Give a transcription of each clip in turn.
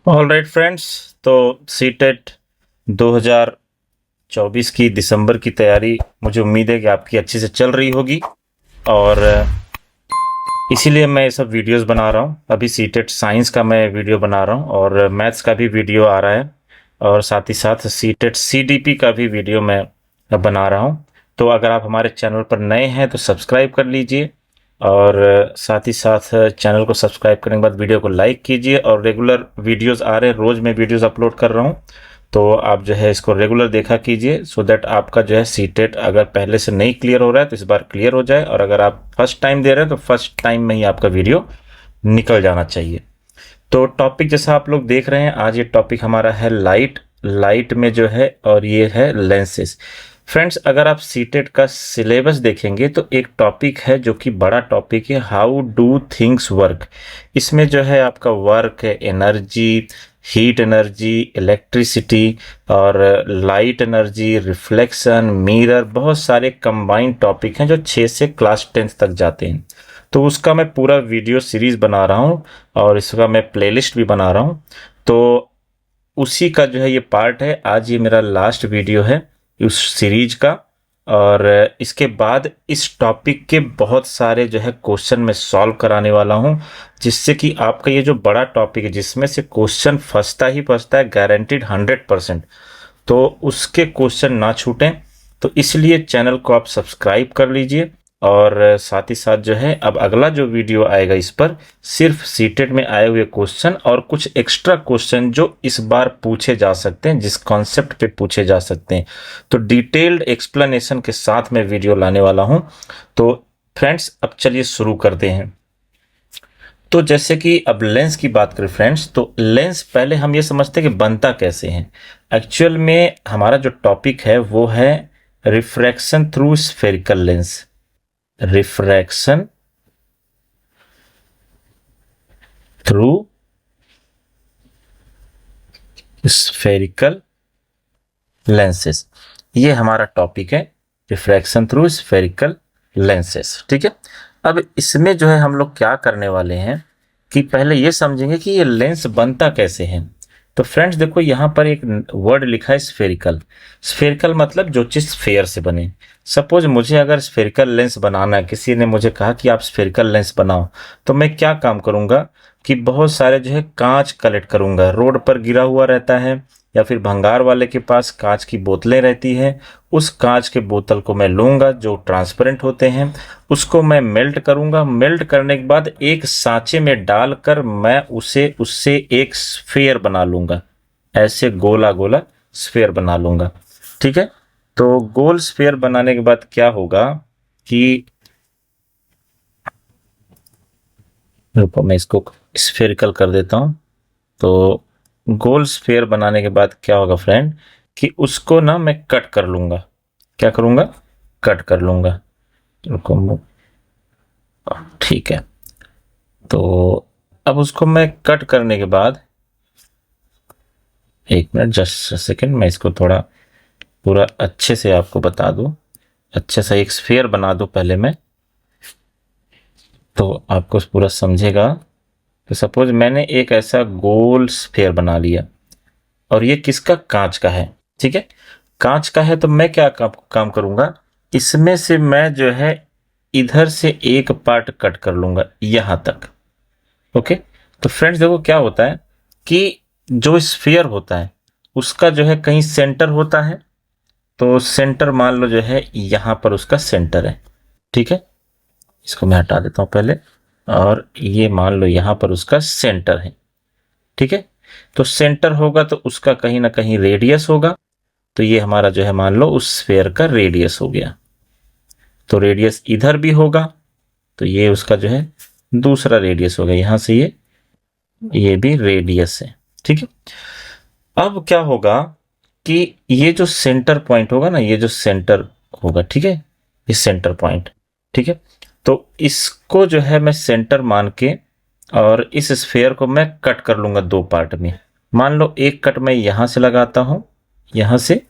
All right friends, तो CTET 2024 की दिसंबर की तैयारी मुझे उम्मीद है कि आपकी अच्छे से चल रही होगी और इसीलिए मैं ये सब वीडियोस बना रहा हूँ। अभी सीटेट साइंस का मैं वीडियो बना रहा हूँ और मैथ्स का भी वीडियो आ रहा है और साथ ही साथ सीटेट सीडीपी का भी वीडियो मैं बना रहा हूँ। तो अगर आप हमारे चैनल पर नए हैं तो सब्सक्राइब कर लीजिए और साथ ही साथ चैनल को सब्सक्राइब करने के बाद वीडियो को लाइक कीजिए और रेगुलर वीडियोस आ रहे हैं, रोज़ मैं वीडियोस अपलोड कर रहा हूँ, तो आप जो है इसको रेगुलर देखा कीजिए सो दैट आपका जो है सीटेट अगर पहले से नहीं क्लियर हो रहा है तो इस बार क्लियर हो जाए और अगर आप फर्स्ट टाइम दे रहे हैं तो फर्स्ट टाइम में ही आपका वीडियो निकल जाना चाहिए। तो टॉपिक जैसा आप लोग देख रहे हैं, आज ये टॉपिक हमारा है लाइट में जो है और ये है लेंसेज। फ्रेंड्स, अगर आप सीटेट का सिलेबस देखेंगे तो एक टॉपिक है जो कि बड़ा टॉपिक है, हाउ डू थिंग्स वर्क। इसमें जो है आपका वर्क है, एनर्जी, हीट एनर्जी, इलेक्ट्रिसिटी और लाइट एनर्जी, रिफ्लेक्शन, मिरर, बहुत सारे कंबाइंड टॉपिक हैं जो 6 से क्लास 10 तक जाते हैं। तो उसका मैं पूरा वीडियो सीरीज बना रहा हूँ और इसका मैं प्लेलिस्ट भी बना रहा हूँ। तो उसी का जो है ये पार्ट है। आज ये मेरा लास्ट वीडियो है उस सीरीज का और इसके बाद इस टॉपिक के बहुत सारे जो है क्वेश्चन मैं सॉल्व कराने वाला हूँ, जिससे कि आपका ये जो बड़ा टॉपिक है जिसमें से क्वेश्चन फंसता ही फंसता है, गारंटीड 100%, तो उसके क्वेश्चन ना छूटें। तो इसलिए चैनल को आप सब्सक्राइब कर लीजिए और साथ ही साथ जो है अब अगला जो वीडियो आएगा इस पर सिर्फ सीटेट में आए हुए क्वेश्चन और कुछ एक्स्ट्रा क्वेश्चन जो इस बार पूछे जा सकते हैं, जिस कॉन्सेप्ट पे पूछे जा सकते हैं, तो डिटेल्ड एक्सप्लेनेशन के साथ मैं वीडियो लाने वाला हूं। तो फ्रेंड्स, अब चलिए शुरू करते हैं। तो जैसे कि अब लेंस की बात करें फ्रेंड्स, तो लेंस पहले हम ये समझते हैं कि बनता कैसे है। एक्चुअल में हमारा जो टॉपिक है वो है refraction through spherical lens. Refraction through spherical lenses, ये हमारा टॉपिक है, रिफ्रैक्शन थ्रू स्फेरिकल लेंसेस। ठीक है, अब इसमें जो है हम लोग क्या करने वाले हैं कि पहले ये समझेंगे कि ये लेंस बनता कैसे है। तो फ्रेंड्स देखो, यहाँ पर एक वर्ड लिखा है स्फेरिकल। स्फेरिकल मतलब जो चीज स्फेयर से बने। सपोज मुझे अगर स्फेरिकल लेंस बनाना है, किसी ने मुझे कहा कि आप स्फेरिकल लेंस बनाओ, तो मैं क्या काम करूंगा कि बहुत सारे जो है कांच कलेक्ट करूंगा, रोड पर गिरा हुआ रहता है या फिर भंगार वाले के पास कांच की बोतलें रहती हैं, उस कांच के बोतल को मैं लूंगा जो ट्रांसपेरेंट होते हैं, उसको मैं मेल्ट करूंगा। मेल्ट करने के बाद एक सांचे में डालकर मैं उसे उससे एक स्फेयर बना लूंगा, ऐसे गोला गोला स्फेयर बना लूंगा। ठीक है, तो गोल स्फेयर बनाने के बाद क्या होगा कि रुको मैं इसको स्फेरिकल कर देता हूं। तो गोल स्फेयर बनाने के बाद क्या होगा फ्रेंड कि उसको ना मैं कट कर लूंगा। क्या करूंगा? कट कर लूंगा। रुको, ठीक है, तो अब उसको मैं कट करने के बाद, एक मिनट, जस्ट सेकंड, मैं इसको थोड़ा पूरा अच्छे से आपको बता दूं, अच्छे से एक स्फेयर बना दूं पहले मैं, तो आपको पूरा समझेगा। तो सपोज मैंने एक ऐसा गोल स्फेयर बना लिया और ये किसका? कांच का है। ठीक है, कांच का है तो मैं क्या काम करूंगा, इसमें से मैं जो है इधर से एक पार्ट कट कर लूंगा यहां तक। ओके, तो फ्रेंड्स देखो क्या होता है कि जो स्फीयर होता है उसका जो है कहीं सेंटर होता है, तो सेंटर मान लो जो है यहां पर उसका सेंटर है। ठीक है, इसको मैं हटा देता हूं पहले, और ये मान लो यहां पर उसका सेंटर है। ठीक है, तो सेंटर होगा तो उसका कहीं ना कहीं रेडियस होगा, तो ये हमारा जो है मान लो उस स्फेयर का रेडियस हो गया। तो रेडियस इधर भी होगा तो ये उसका जो है दूसरा रेडियस होगा, यहां से ये भी रेडियस है। ठीक है, अब क्या होगा कि ये जो सेंटर पॉइंट होगा ना, ये जो सेंटर होगा, ठीक है, ये सेंटर पॉइंट, ठीक है, तो इसको जो है मैं सेंटर मान के और इस स्फेयर को मैं कट कर लूंगा दो पार्ट में। मान लो एक कट मैं यहां से लगाता हूं, यहां से,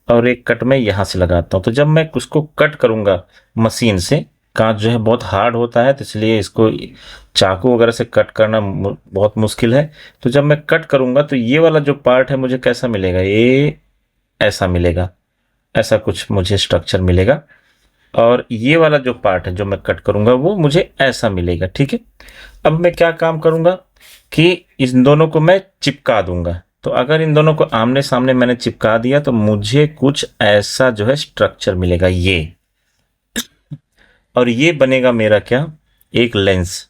और एक कट मैं यहां से लगाता हूं। तो जब मैं उसको कट करूंगा मशीन से कांच जो है बहुत हार्ड होता है, तो इसलिए इसको चाकू वगैरह से कट करना बहुत मुश्किल है। तो जब मैं कट करूंगा तो ये वाला जो पार्ट है मुझे कैसा मिलेगा, ये ऐसा मिलेगा, ऐसा कुछ मुझे स्ट्रक्चर मिलेगा। और ये वाला जो पार्ट है जो मैं कट करूंगा वो मुझे ऐसा मिलेगा। ठीक है, अब मैं क्या काम करूंगा कि इन दोनों को मैं चिपका दूंगा। तो अगर इन दोनों को आमने सामने मैंने चिपका दिया तो मुझे कुछ ऐसा जो है स्ट्रक्चर मिलेगा ये, और ये बनेगा मेरा क्या, एक लेंस।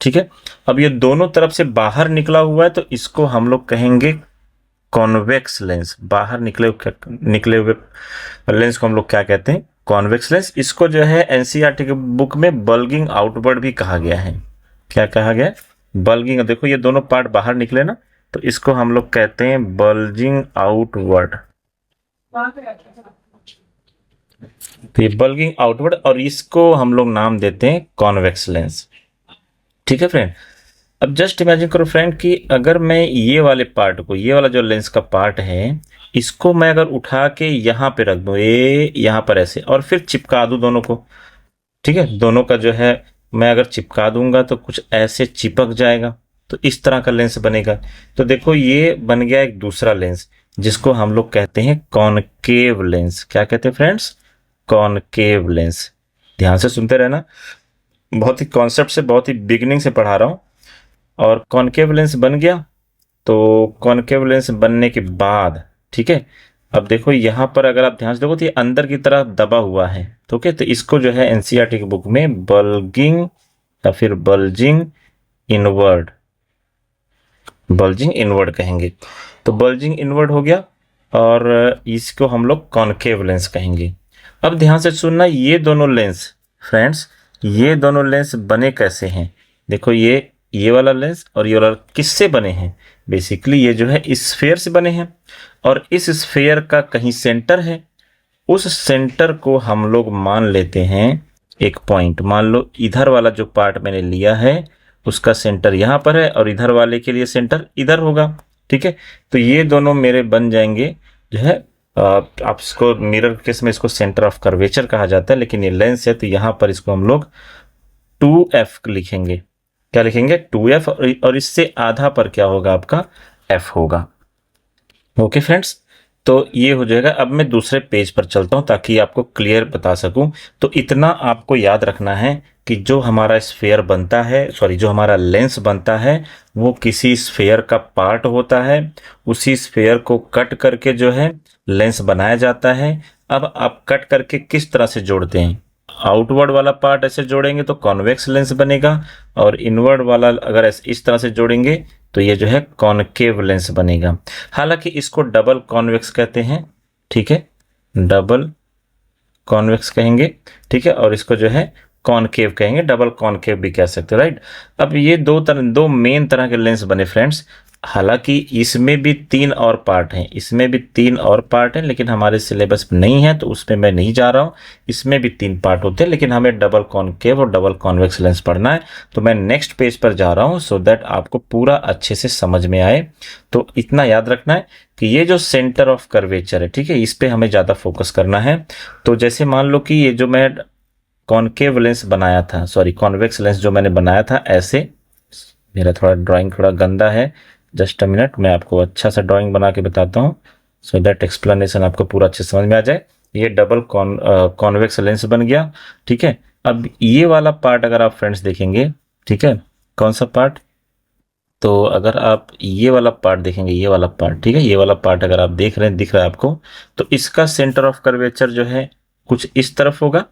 ठीक है, अब ये दोनों तरफ से बाहर निकला हुआ है तो इसको हम लोग कहेंगे कॉन्वेक्स लेंस। बाहर निकले हुए लेंस को हम लोग क्या कहते हैं, कॉन्वेक्स लेंस। इसको जो है एनसीईआरटी के बुक में बल्गिंग आउटवर्ड भी कहा गया है। क्या कहा गया, बल्गिंग। देखो ये दोनों पार्ट बाहर निकले ना, तो इसको हम लोग कहते हैं बल्जिंग आउटवर्ड। तो ये बल्गिंग आउटवर्ड, और इसको हम लोग नाम देते हैं कॉन्वेक्स लेंस। ठीक है फ्रेंड, अब जस्ट इमेजिन करो फ्रेंड कि अगर मैं ये वाले पार्ट को, ये वाला जो लेंस का पार्ट है, इसको मैं अगर उठा के यहाँ पे रख दूं, ये यहाँ पर ऐसे, और फिर चिपका दूं दोनों को। ठीक है, दोनों का जो है मैं अगर चिपका दूंगा तो कुछ ऐसे चिपक जाएगा, तो इस तरह का लेंस बनेगा। तो देखो ये बन गया एक दूसरा लेंस जिसको हम लोग कहते हैं कॉनकेव लेंस। क्या कहते हैं फ्रेंड्स, कॉनकेव लेंस। ध्यान से सुनते रहना, बहुत ही कॉन्सेप्ट से, बहुत ही बिगिनिंग से पढ़ा रहा हूं। और कॉनकेव लेंस बन गया, तो कॉनकेव लेंस बनने के बाद ठीक है, अब देखो यहाँ पर अगर आप ध्यान से देखो तो ये अंदर की तरफ दबा हुआ है। तो क्या, तो इसको जो है एनसीईआरटी की बुक में बल्गिंग या फिर बल्जिंग इनवर्ड, बल्जिंग इनवर्ड कहेंगे। तो बल्जिंग इनवर्ड हो गया, और इसको हम लोग कॉनकेव लेंस कहेंगे। अब ध्यान से सुनना, ये दोनों लेंस फ्रेंड्स, ये दोनों लेंस बने कैसे हैं। देखो ये वाला लेंस और ये वाला किससे बने हैं, बेसिकली ये जो है स्फेयर से बने हैं, और इस स्फेयर का कहीं सेंटर है। उस सेंटर को हम लोग मान लेते हैं एक पॉइंट। मान लो इधर वाला जो पार्ट मैंने लिया है उसका सेंटर यहाँ पर है, और इधर वाले के लिए सेंटर इधर होगा। ठीक है, तो ये दोनों मेरे बन जाएंगे जो है, आप इसको मिरर केस में इसको सेंटर ऑफ कर्वेचर कहा जाता है, लेकिन ये लेंस है तो यहाँ पर इसको हम लोग 2f लिखेंगे। क्या लिखेंगे, 2f, और इससे आधा पर क्या होगा, आपका f होगा। ओके फ्रेंड्स, तो ये हो जाएगा। अब मैं दूसरे पेज पर चलता हूं ताकि आपको क्लियर बता सकूं। तो इतना आपको याद रखना है कि जो हमारा स्फेयर बनता है, सॉरी जो हमारा लेंस बनता है, वो किसी स्फेयर का पार्ट होता है। उसी स्फेयर को कट करके जो है लेंस बनाया जाता है। अब आप कट करके किस तरह से जोड़ते हैं, आउटवर्ड वाला पार्ट ऐसे जोड़ेंगे तो कॉन्वेक्स लेंस बनेगा, और इनवर्ड वाला अगर इस तरह से जोड़ेंगे तो ये जो है कॉनकेव लेंस बनेगा। हालांकि इसको डबल कॉन्वेक्स कहते हैं। ठीक है, डबल कॉन्वेक्स कहेंगे। ठीक है, और इसको जो है कॉनकेव कहेंगे, डबल कॉनकेव भी कह सकते हो, राइट। अब ये दो मेन तरह के लेंस बने फ्रेंड्स। हालांकि इसमें भी 3 और पार्ट हैं, इसमें भी 3 और पार्ट हैं, लेकिन हमारे सिलेबस में नहीं है तो उसमें मैं नहीं जा रहा हूं। इसमें भी 3 पार्ट होते हैं, लेकिन हमें डबल कॉनकेव और डबल कॉन्वेक्स लेंस पढ़ना है। तो मैं नेक्स्ट पेज पर जा रहा हूं सो दैट आपको पूरा अच्छे से समझ में आए। तो इतना याद रखना है कि ये जो सेंटर ऑफ कर्वेचर है, ठीक है, इस पे हमें ज़्यादा फोकस करना है। तो जैसे मान लो कि ये जो मैं कॉनकेव लेंस बनाया था, सॉरी कॉन्वेक्स लेंस जो मैंने बनाया था ऐसे, मेरा थोड़ा ड्राइंग थोड़ा गंदा है, जस्ट अ मिनट, मैं आपको अच्छा सा ड्राइंग बना के बताता हूँ सो दैट एक्सप्लेनेशन आपको पूरा अच्छे समझ में आ जाए। ये डबल कॉन्वेक्स लेंस बन गया। ठीक है, अब ये वाला पार्ट अगर आप फ्रेंड्स देखेंगे, ठीक है, कौन सा पार्ट, तो अगर आप ये वाला पार्ट देखेंगे, ये वाला पार्ट, ठीक है, ये वाला पार्ट अगर आप देख रहे हैं, दिख रहा है आपको, तो इसका सेंटर ऑफ कर्वेचर जो है कुछ इस तरफ होगा।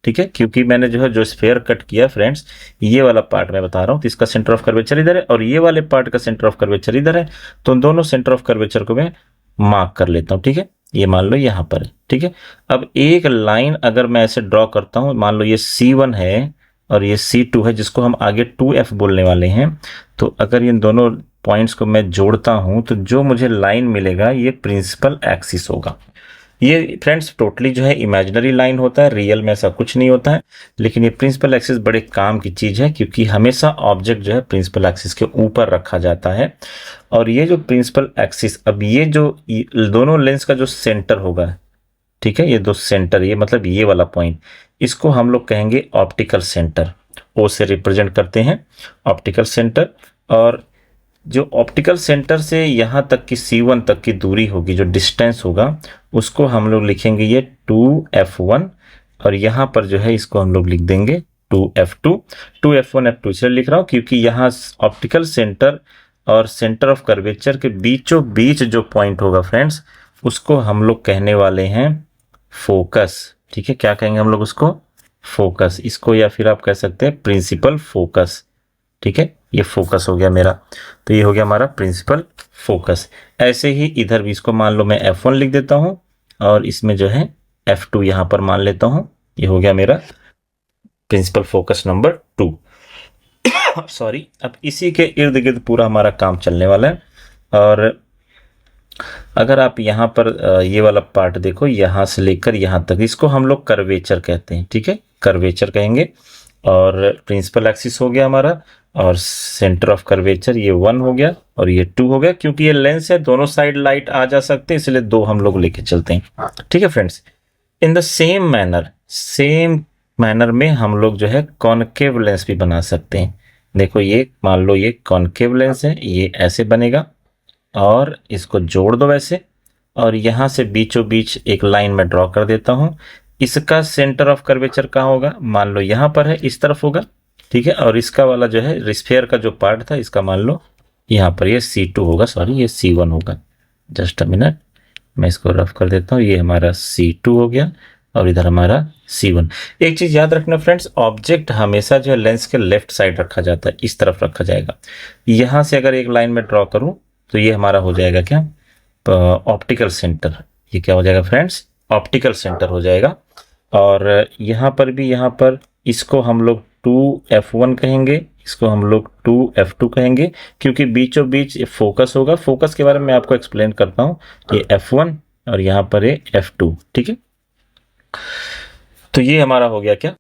ठीक है, क्योंकि मैंने जो है जो स्फेयर कट किया फ्रेंड्स, ये वाला पार्ट मैं बता रहा हूँ, तो इसका सेंटर ऑफ कर्वेचर इधर है और ये वाले पार्ट का सेंटर ऑफ कर्वेचर इधर है। तो दोनों सेंटर ऑफ कर्वेचर को मैं मार्क कर लेता हूँ। ठीक है, ये मान लो यहाँ पर है। ठीक है, अब एक लाइन अगर मैं ऐसे ड्रॉ करता हूँ, मान लो ये C1 है और ये C2 है, जिसको हम आगे 2F बोलने वाले हैं। तो अगर इन दोनों पॉइंट्स को मैं जोड़ता हूं तो जो मुझे लाइन मिलेगा ये प्रिंसिपल एक्सिस होगा। ये फ्रेंड्स टोटली जो है इमेजिनरी लाइन होता है, रियल में ऐसा कुछ नहीं होता है, लेकिन ये प्रिंसिपल एक्सिस बड़े काम की चीज है क्योंकि हमेशा ऑब्जेक्ट जो है प्रिंसिपल एक्सिस के ऊपर रखा जाता है। और ये जो प्रिंसिपल एक्सिस, अब ये जो दोनों लेंस का जो सेंटर होगा, ठीक है, ये दो सेंटर, ये मतलब ये वाला पॉइंट, इसको हम लोग कहेंगे ऑप्टिकल सेंटर। ओ से रिप्रेजेंट करते हैं ऑप्टिकल सेंटर। और जो ऑप्टिकल सेंटर से यहाँ तक की C1 तक की दूरी होगी, जो डिस्टेंस होगा, उसको हम लोग लिखेंगे ये 2f1, और यहाँ पर जो है इसको हम लोग लिख देंगे 2f2। 2f1 f2 इसलिए लिख रहा हूँ क्योंकि यहाँ ऑप्टिकल सेंटर और सेंटर ऑफ कर्वेचर के बीचों बीच जो पॉइंट होगा फ्रेंड्स, उसको हम लोग कहने वाले हैं फोकस। ठीक है, क्या कहेंगे हम लोग उसको? फोकस। इसको या फिर आप कह सकते हैं प्रिंसिपल फोकस। ठीक है, ये फोकस हो गया मेरा, तो ये हो गया हमारा प्रिंसिपल फोकस। ऐसे ही इधर भी इसको मान लो मैं f1 लिख देता हूं, और इसमें जो है f2 यहां पर मान लेता हूं। ये हो गया मेरा प्रिंसिपल फोकस नंबर 2। सॉरी, अब इसी के इर्द गिर्द पूरा हमारा काम चलने वाला है। और अगर आप यहाँ पर ये वाला पार्ट देखो, यहाँ से लेकर यहाँ तक, इसको हम लोग कर्वेचर कहते हैं। ठीक है, कर्वेचर कहेंगे। और प्रिंसिपल एक्सिस हो गया हमारा, और सेंटर ऑफ कर्वेचर ये 1 हो गया और ये 2 हो गया। क्योंकि ये लेंस है, दोनों साइड लाइट आ जा सकते हैं, इसलिए 2 हम लोग लेके चलते हैं। ठीक है friends, in the same manner में हम लोग जो है कॉनकेव लेंस भी बना सकते हैं। देखो, ये मान लो ये कॉनकेव लेंस है, ये ऐसे बनेगा, और इसको जोड़ दो वैसे, और यहाँ से बीचों बीच एक लाइन में ड्रॉ कर देता हूँ। इसका सेंटर ऑफ कर्वेचर कहाँ होगा? मान लो यहाँ पर है, इस तरफ होगा। ठीक है, और इसका वाला जो है स्फीयर का जो पार्ट था, इसका मान लो यहाँ पर ये C2 होगा, सॉरी ये C1 होगा। जस्ट अ मिनट, मैं इसको रफ कर देता हूँ। ये हमारा C2 हो गया, और इधर हमारा C1। एक चीज याद रखना फ्रेंड्स, ऑब्जेक्ट हमेशा जो है लेंस के लेफ्ट साइड रखा जाता है, इस तरफ रखा जाएगा। यहाँ से अगर एक लाइन में ड्रॉ करूँ तो ये हमारा हो जाएगा क्या? Optical centre. ये क्या हो जाएगा फ्रेंड्स? ऑप्टिकल सेंटर हो जाएगा। और यहाँ पर भी, यहाँ पर इसको हम लोग 2f1 कहेंगे, इसको हम लोग 2f2 कहेंगे, क्योंकि बीचों बीच फोकस होगा। फोकस के बारे में आपको एक्सप्लेन करता हूँ। ये f1 और यहाँ पर है f2। ठीक है, तो ये हमारा हो गया क्या?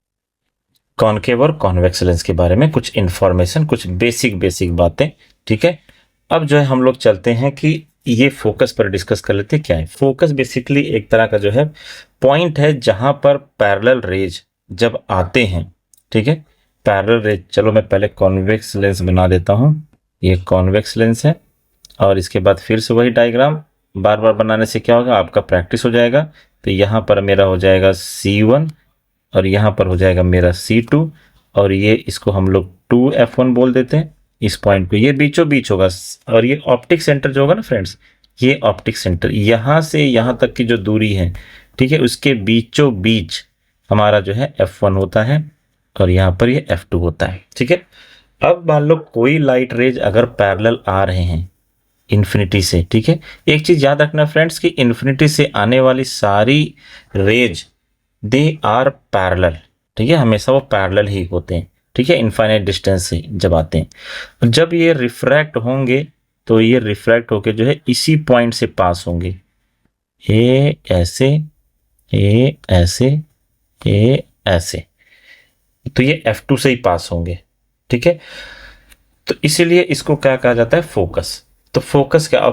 कॉनकेव और कॉन्वेक्स लेंस के बारे में कुछ इंफॉर्मेशन, कुछ बेसिक बातें। ठीक है, अब जो है हम लोग चलते हैं कि ये फोकस पर डिस्कस कर लेते हैं। क्या है फोकस? बेसिकली एक तरह का जो है पॉइंट है जहां पर पैरेलल रेज जब आते हैं। ठीक है, पैरेलल रेज। चलो मैं पहले कॉन्वेक्स लेंस बना देता हूं। ये कॉन्वेक्स लेंस है, और इसके बाद फिर से वही डायग्राम बार बार बनाने से क्या होगा, आपका प्रैक्टिस हो जाएगा। तो यहाँ पर मेरा हो जाएगा C1, और यहाँ पर हो जाएगा मेरा C2, और ये इसको हम लोग 2f1 बोल देते हैं। इस पॉइंट पे ये बीचों बीच होगा, और ये ऑप्टिक सेंटर जो होगा ना फ्रेंड्स, ये ऑप्टिक सेंटर यहाँ से यहाँ तक की जो दूरी है, ठीक है, उसके बीचों बीच हमारा जो है f1 होता है, और यहाँ पर ये f2 होता है। ठीक है, अब मान लो कोई लाइट रेज अगर पैरेलल आ रहे हैं इन्फिनिटी से। ठीक है, एक चीज याद रखना फ्रेंड्स कि इन्फिनिटी से आने वाली सारी रेज दे आर पैरेलल। ठीक है, हमेशा वो पैरेलल ही होते हैं। ठीक है, इनफाइनाइट डिस्टेंस से जब आते हैं, जब ये रिफ्रैक्ट होंगे तो ये रिफ्रैक्ट होके जो है इसी पॉइंट से पास होंगे। ए ऐसे, ए ऐसे, ए ऐसे, तो ये F2 से ही पास होंगे। ठीक है, तो इसीलिए इसको क्या कहा जाता है? फोकस। तो फोकस क्या,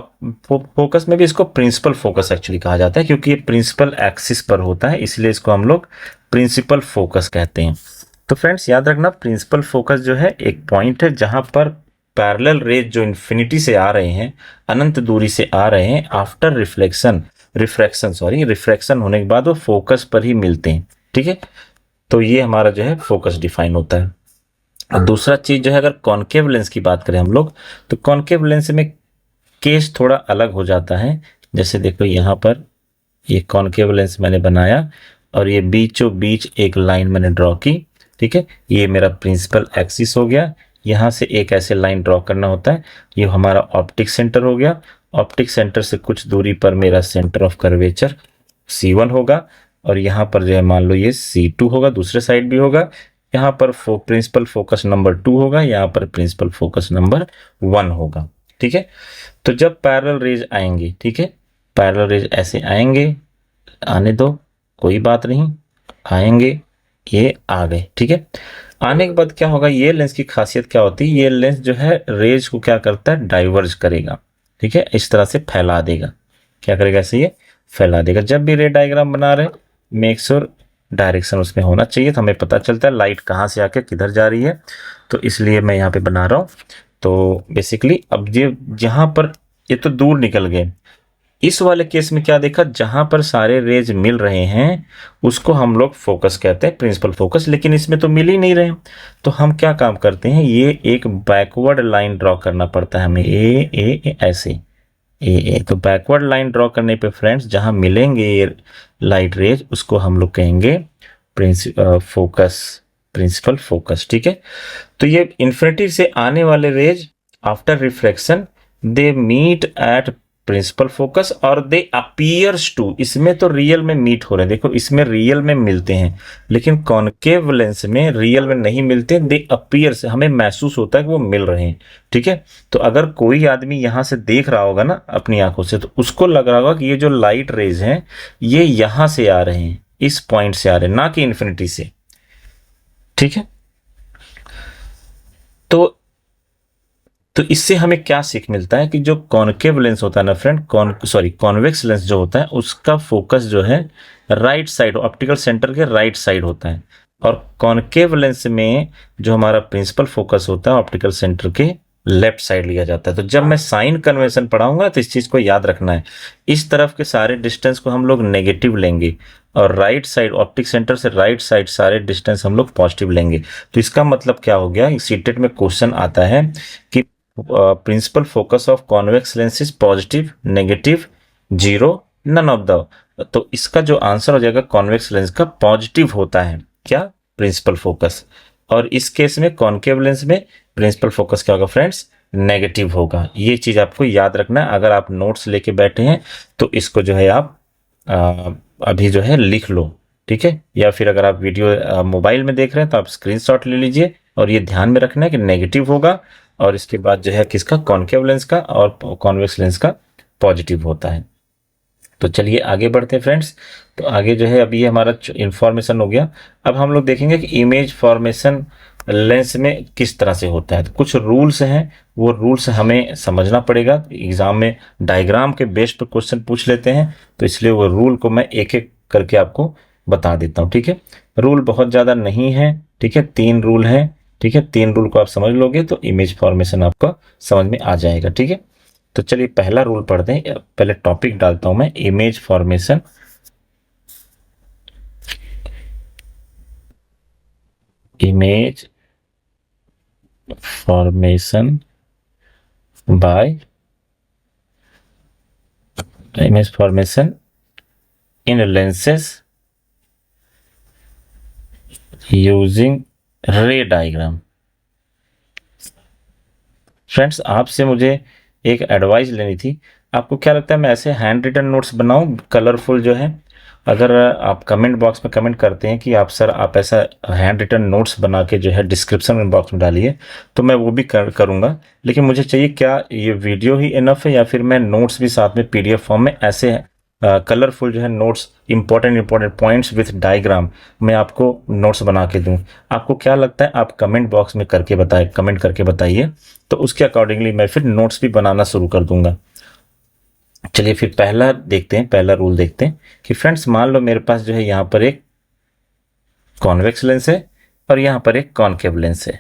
फोकस में भी इसको प्रिंसिपल फोकस एक्चुअली कहा जाता है, क्योंकि ये प्रिंसिपल एक्सिस पर होता है, इसलिए इसको हम लोग प्रिंसिपल फोकस कहते हैं। तो फ्रेंड्स याद रखना, प्रिंसिपल फोकस जो है एक पॉइंट है जहां पर पैरेलल रेज जो इन्फिनिटी से आ रहे हैं, अनंत दूरी से आ रहे हैं, आफ्टर रिफ्रैक्शन होने के बाद वो फोकस पर ही मिलते हैं। ठीक है, तो ये हमारा जो है फोकस डिफाइन होता है। और दूसरा चीज जो है, अगर कॉनकेव लेंस की बात करें हम लोग, तो कॉनकेव लेंस में केस थोड़ा अलग हो जाता है। जैसे देखो यहाँ पर ये कॉनकेव लेंस मैंने बनाया, और ये बीचों बीच एक लाइन मैंने ड्रॉ की। ठीक है, ये मेरा प्रिंसिपल एक्सिस हो गया। यहाँ से एक ऐसे लाइन ड्रॉ करना होता है। ये हमारा ऑप्टिक सेंटर हो गया। ऑप्टिक सेंटर से कुछ दूरी पर मेरा सेंटर ऑफ कर्वेचर C1 होगा, और यहाँ पर जो है मान लो ये C2 होगा, दूसरे साइड भी होगा। यहाँ पर प्रिंसिपल फोकस नंबर 2 होगा, यहाँ पर प्रिंसिपल फोकस नंबर 1 होगा। ठीक है, तो जब पैरेलल रेज आएंगे, ठीक है, पैरेलल रेज ऐसे आएंगे, आने दो कोई बात नहीं, आएंगे, ये आ गए। ठीक है, आने के बाद क्या होगा, ये लेंस की खासियत क्या होती है, ये लेंस जो है रेज को क्या करता है, डाइवर्ज करेगा। ठीक है, इस तरह से फैला देगा। क्या करेगा? ऐसे ये फैला देगा। जब भी रे डायग्राम बना रहे मेक श्योर डायरेक्शन उसमें होना चाहिए, तो हमें पता चलता है लाइट कहाँ से आके किधर जा रही है। तो इसलिए मैं यहाँ पे बना रहा हूँ। तो बेसिकली अब ये जहाँ पर ये तो दूर निकल गए, इस वाले केस में क्या देखा, जहां पर सारे रेज मिल रहे हैं उसको हम लोग फोकस कहते हैं, प्रिंसिपल फोकस। लेकिन इसमें तो मिल ही नहीं रहे, तो हम क्या काम करते हैं, ये एक बैकवर्ड लाइन ड्रॉ करना पड़ता है हमें, ए ऐसे ए। तो बैकवर्ड लाइन ड्रॉ करने पे फ्रेंड्स जहां मिलेंगे ये लाइट रेज उसको हम लोग कहेंगे फोकस, प्रिंसिपल फोकस। ठीक है, तो ये इन्फिनिटी से आने वाले rays after reflection they meet at principal focus और दे अपीयर्स टू, इसमें तो रियल में मीट हो रहे हैं, देखो इसमें रियल में मिलते हैं, लेकिन कॉनकेव लेंस में रियल में नहीं मिलते, दे अपीयर्स, हमें महसूस होता है कि वो मिल रहे हैं। ठीक है, तो अगर कोई आदमी यहां से देख रहा होगा ना अपनी आंखों से, तो उसको लग रहा होगा कि ये जो लाइट रेज हैं ये यहां से आ रहे हैं, इस पॉइंट से आ रहे हैं, ना कि इन्फिनिटी से। ठीक है, तो इससे हमें क्या सीख मिलता है कि जो कॉनकेव लेंस होता है ना फ्रेंड, कॉन्वेक्स लेंस जो होता है उसका फोकस जो है राइट साइड, ऑप्टिकल सेंटर के राइट साइड होता है, और कॉनकेव लेंस में जो हमारा प्रिंसिपल फोकस होता है ऑप्टिकल सेंटर के लेफ्ट साइड लिया जाता है। तो जब मैं साइन कन्वेंशन पढ़ाऊंगा तो इस चीज को याद रखना है, इस तरफ के सारे डिस्टेंस को हम लोग नेगेटिव लेंगे और राइट साइड, ऑप्टिक सेंटर से राइट साइड सारे डिस्टेंस हम लोग पॉजिटिव लेंगे। तो इसका मतलब क्या हो गया, सीटेट में क्वेश्चन आता है कि principal focus of convex lens is positive, negative, zero, none of the. तो इसका जो आंसर हो जाएगा कॉन्वेक्स लेंस का पॉजिटिव होता है क्या, प्रिंसिपल फोकस। और इस केस में कॉनकेव लेंस में प्रिंसिपल फोकस क्या होगा फ्रेंड्स, नेगेटिव होगा। ये चीज आपको याद रखना है, अगर आप नोट्स लेके बैठे हैं तो इसको जो है आप अभी जो है लिख लो। ठीक है, या फिर अगर आप वीडियो मोबाइल में देख रहे हैं तो आप स्क्रीनशॉट ले लीजिए, और ये ध्यान में रखना है कि नेगेटिव होगा, और इसके बाद जो है किसका, कॉनकेव लेंस का, और कॉन्वेक्स लेंस का पॉजिटिव होता है। तो चलिए आगे बढ़ते हैं फ्रेंड्स। तो आगे जो है अभी ये हमारा इंफॉर्मेशन हो गया। अब हम लोग देखेंगे कि इमेज फॉर्मेशन लेंस में किस तरह से होता है। तो कुछ रूल्स हैं, वो रूल्स हमें समझना पड़ेगा, एग्जाम में डायग्राम के बेस पर क्वेश्चन पूछ लेते हैं, तो इसलिए वो रूल को मैं एक एक करके आपको बता देता हूँ। ठीक है, रूल बहुत ज़्यादा नहीं है। ठीक है, 3 रूल है। ठीक है, 3 रूल को आप समझ लोगे तो इमेज फॉर्मेशन आपका समझ में आ जाएगा। ठीक है, तो चलिए पहला रूल पढ़ते हैं। पहले टॉपिक डालता हूं मैं, image formation. Image formation by, image formation in lenses using रे डायग्राम। फ्रेंड्स आपसे मुझे एक एडवाइस लेनी थी, आपको क्या लगता है मैं ऐसे हैंड रिटन नोट्स बनाऊं कलरफुल जो है? अगर आप कमेंट बॉक्स में कमेंट करते हैं कि आप सर आप ऐसा हैंड रिटन नोट्स बना के जो है डिस्क्रिप्शन बॉक्स में डालिए, तो मैं वो भी करूँगा। लेकिन मुझे चाहिए क्या ये वीडियो ही इनफ है, या फिर मैं नोट्स भी साथ में PDF फॉर्म में ऐसे कलरफुल जो है notes, important points with diagram मैं आपको नोट्स बना के दूं? आपको क्या लगता है, आप कमेंट बॉक्स में कमेंट करके बताइए, तो उसके अकॉर्डिंगली मैं फिर नोट्स भी बनाना शुरू कर दूंगा। चलिए फिर पहला रूल देखते हैं कि फ्रेंड्स मान लो मेरे पास जो है यहाँ पर एक कॉन्वेक्स लेंस है और यहाँ पर एक कॉनकेव लेंस है।